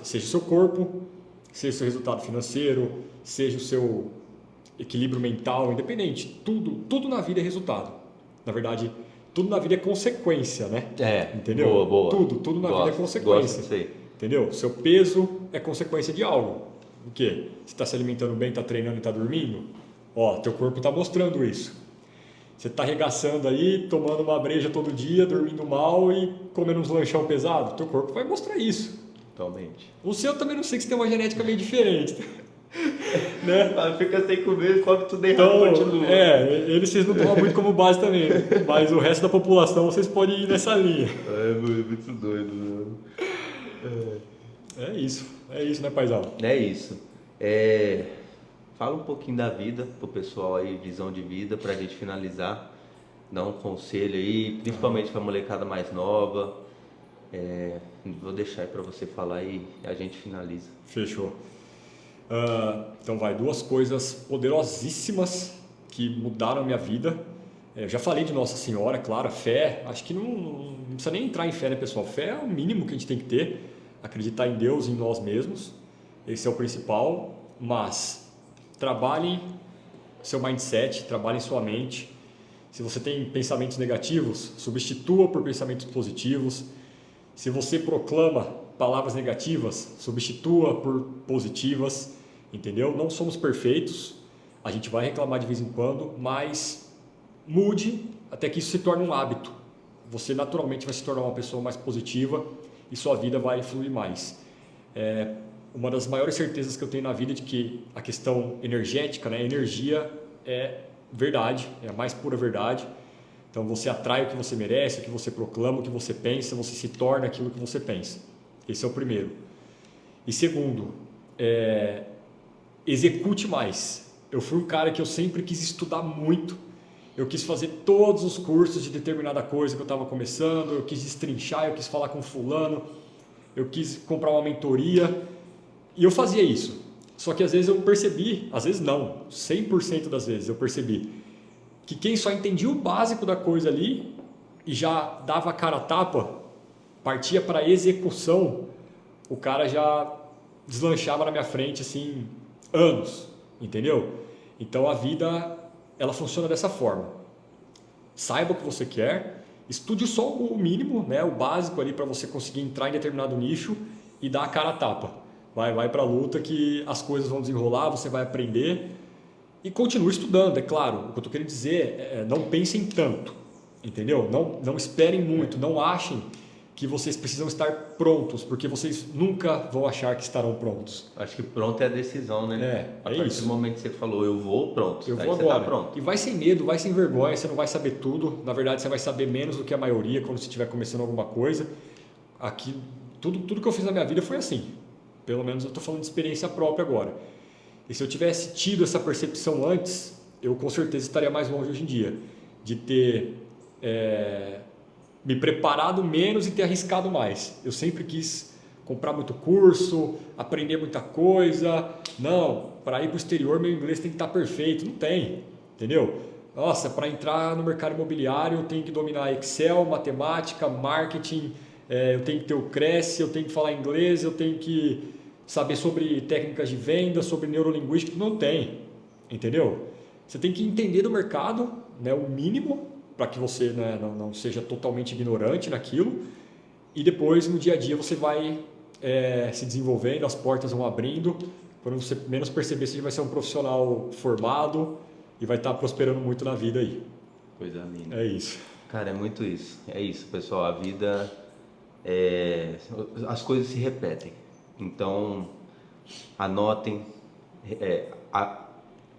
Seja o seu corpo, seja o seu resultado financeiro, seja o seu equilíbrio mental, independente. Tudo na vida é resultado. Na verdade, tudo na vida é consequência, né? Entendeu? Boa. Tudo na vida é consequência. Gosto disso aí. Entendeu? Seu peso é consequência de algo. O quê? Você está se alimentando bem, está treinando e está dormindo? Teu corpo está mostrando isso. Você está arregaçando aí, tomando uma breja todo dia, dormindo mal e comendo uns lanchão pesado? Teu corpo vai mostrar isso. Totalmente. O seu também não sei que você tem uma genética meio diferente. Né? Fica sem comer, come tudo errado, Então, continua. eles vocês não tomam muito como base também. Mas o resto da população vocês podem ir nessa linha. Muito doido, né? É isso, né, paizão? É isso. Fala um pouquinho da vida pro pessoal aí, visão de vida, pra gente finalizar. Dá um conselho aí, principalmente pra molecada mais nova. Vou deixar aí pra você falar e a gente finaliza. Fechou. Então vai, 2 coisas poderosíssimas que mudaram a minha vida. Eu já falei de Nossa Senhora, claro, a fé, acho que não precisa nem entrar em fé, né, pessoal? Fé é o mínimo que a gente tem que ter, acreditar em Deus, em nós mesmos, esse é o principal, mas trabalhe seu mindset, trabalhe sua mente. Se você tem pensamentos negativos, substitua por pensamentos positivos. Se você proclama palavras negativas, substitua por positivas, entendeu? Não somos perfeitos, a gente vai reclamar de vez em quando, mas mude até que isso se torne um hábito. Você naturalmente vai se tornar uma pessoa mais positiva e sua vida vai fluir mais. Uma das maiores certezas que eu tenho na vida é de que a questão energética, né, energia é verdade, é a mais pura verdade. Então você atrai o que você merece, o que você proclama, o que você pensa, você se torna aquilo que você pensa. Esse é o primeiro. E segundo, execute mais. Eu fui um cara que eu sempre quis estudar muito. Eu quis fazer todos os cursos de determinada coisa que eu estava começando, eu quis destrinchar, eu quis falar com fulano, eu quis comprar uma mentoria e eu fazia isso. Só que às vezes eu percebi, às vezes não, 100% das vezes eu percebi que quem só entendia o básico da coisa ali e já dava a cara a tapa, partia para a execução, o cara já deslanchava na minha frente assim, anos, entendeu? Então a vida, ela funciona dessa forma. Saiba o que você quer, estude só o mínimo, né, o básico ali para você conseguir entrar em determinado nicho e dar a cara a tapa. Vai para a luta que as coisas vão desenrolar, você vai aprender e continue estudando, é claro. O que eu estou querendo dizer é não pensem tanto, entendeu? Não esperem muito, não achem que vocês precisam estar prontos, porque vocês nunca vão achar que estarão prontos. Acho que pronto é a decisão, né? A partir isso. do momento que você falou, eu vou, pronto. Eu Daí vou você agora. tá pronto. E vai sem medo, vai sem vergonha, você não vai saber tudo. Na verdade, você vai saber menos do que a maioria quando você estiver começando alguma coisa. Aqui, tudo que eu fiz na minha vida foi assim. Pelo menos eu estou falando de experiência própria agora. E se eu tivesse tido essa percepção antes, eu com certeza estaria mais longe hoje em dia. De ter me preparado menos e ter arriscado mais. Eu sempre quis comprar muito curso, aprender muita coisa. Não, para ir para o exterior meu inglês tem que estar perfeito. Não tem, entendeu? Nossa, para entrar no mercado imobiliário eu tenho que dominar Excel, matemática, marketing, eu tenho que ter o Cresce, eu tenho que falar inglês, eu tenho que saber sobre técnicas de venda, sobre neurolinguística. Não tem, entendeu? Você tem que entender do mercado, né, o mínimo, para que você, né, não seja totalmente ignorante naquilo, e depois no dia a dia você vai se desenvolvendo, as portas vão abrindo. Quando você menos perceber, você vai ser um profissional formado e vai estar prosperando muito na vida aí. Coisa linda. É isso. Cara, é muito isso. É isso, pessoal. A vida, as coisas se repetem. Então, anotem,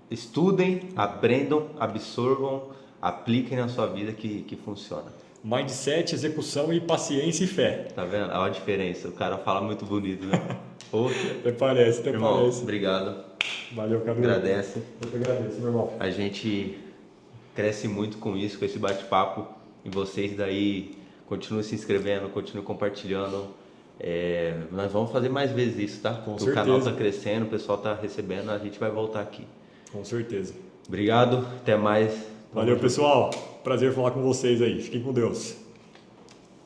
estudem, aprendam, absorvam, apliquem na sua vida que funciona. Mindset, execução e paciência e fé. Tá vendo? Olha a diferença. O cara fala muito bonito, né? Até parece, Irmão, parece. obrigado. Valeu, Cadu. Agradece. Eu que agradeço, meu irmão. A gente cresce muito com isso, com esse bate-papo. E vocês daí continuem se inscrevendo, continuem compartilhando. Nós vamos fazer mais vezes isso, tá? Com o certeza. canal tá crescendo, o pessoal tá recebendo, a gente vai voltar aqui. Com certeza. Obrigado, até mais. Valeu, pessoal. Prazer falar com vocês aí. Fiquem com Deus.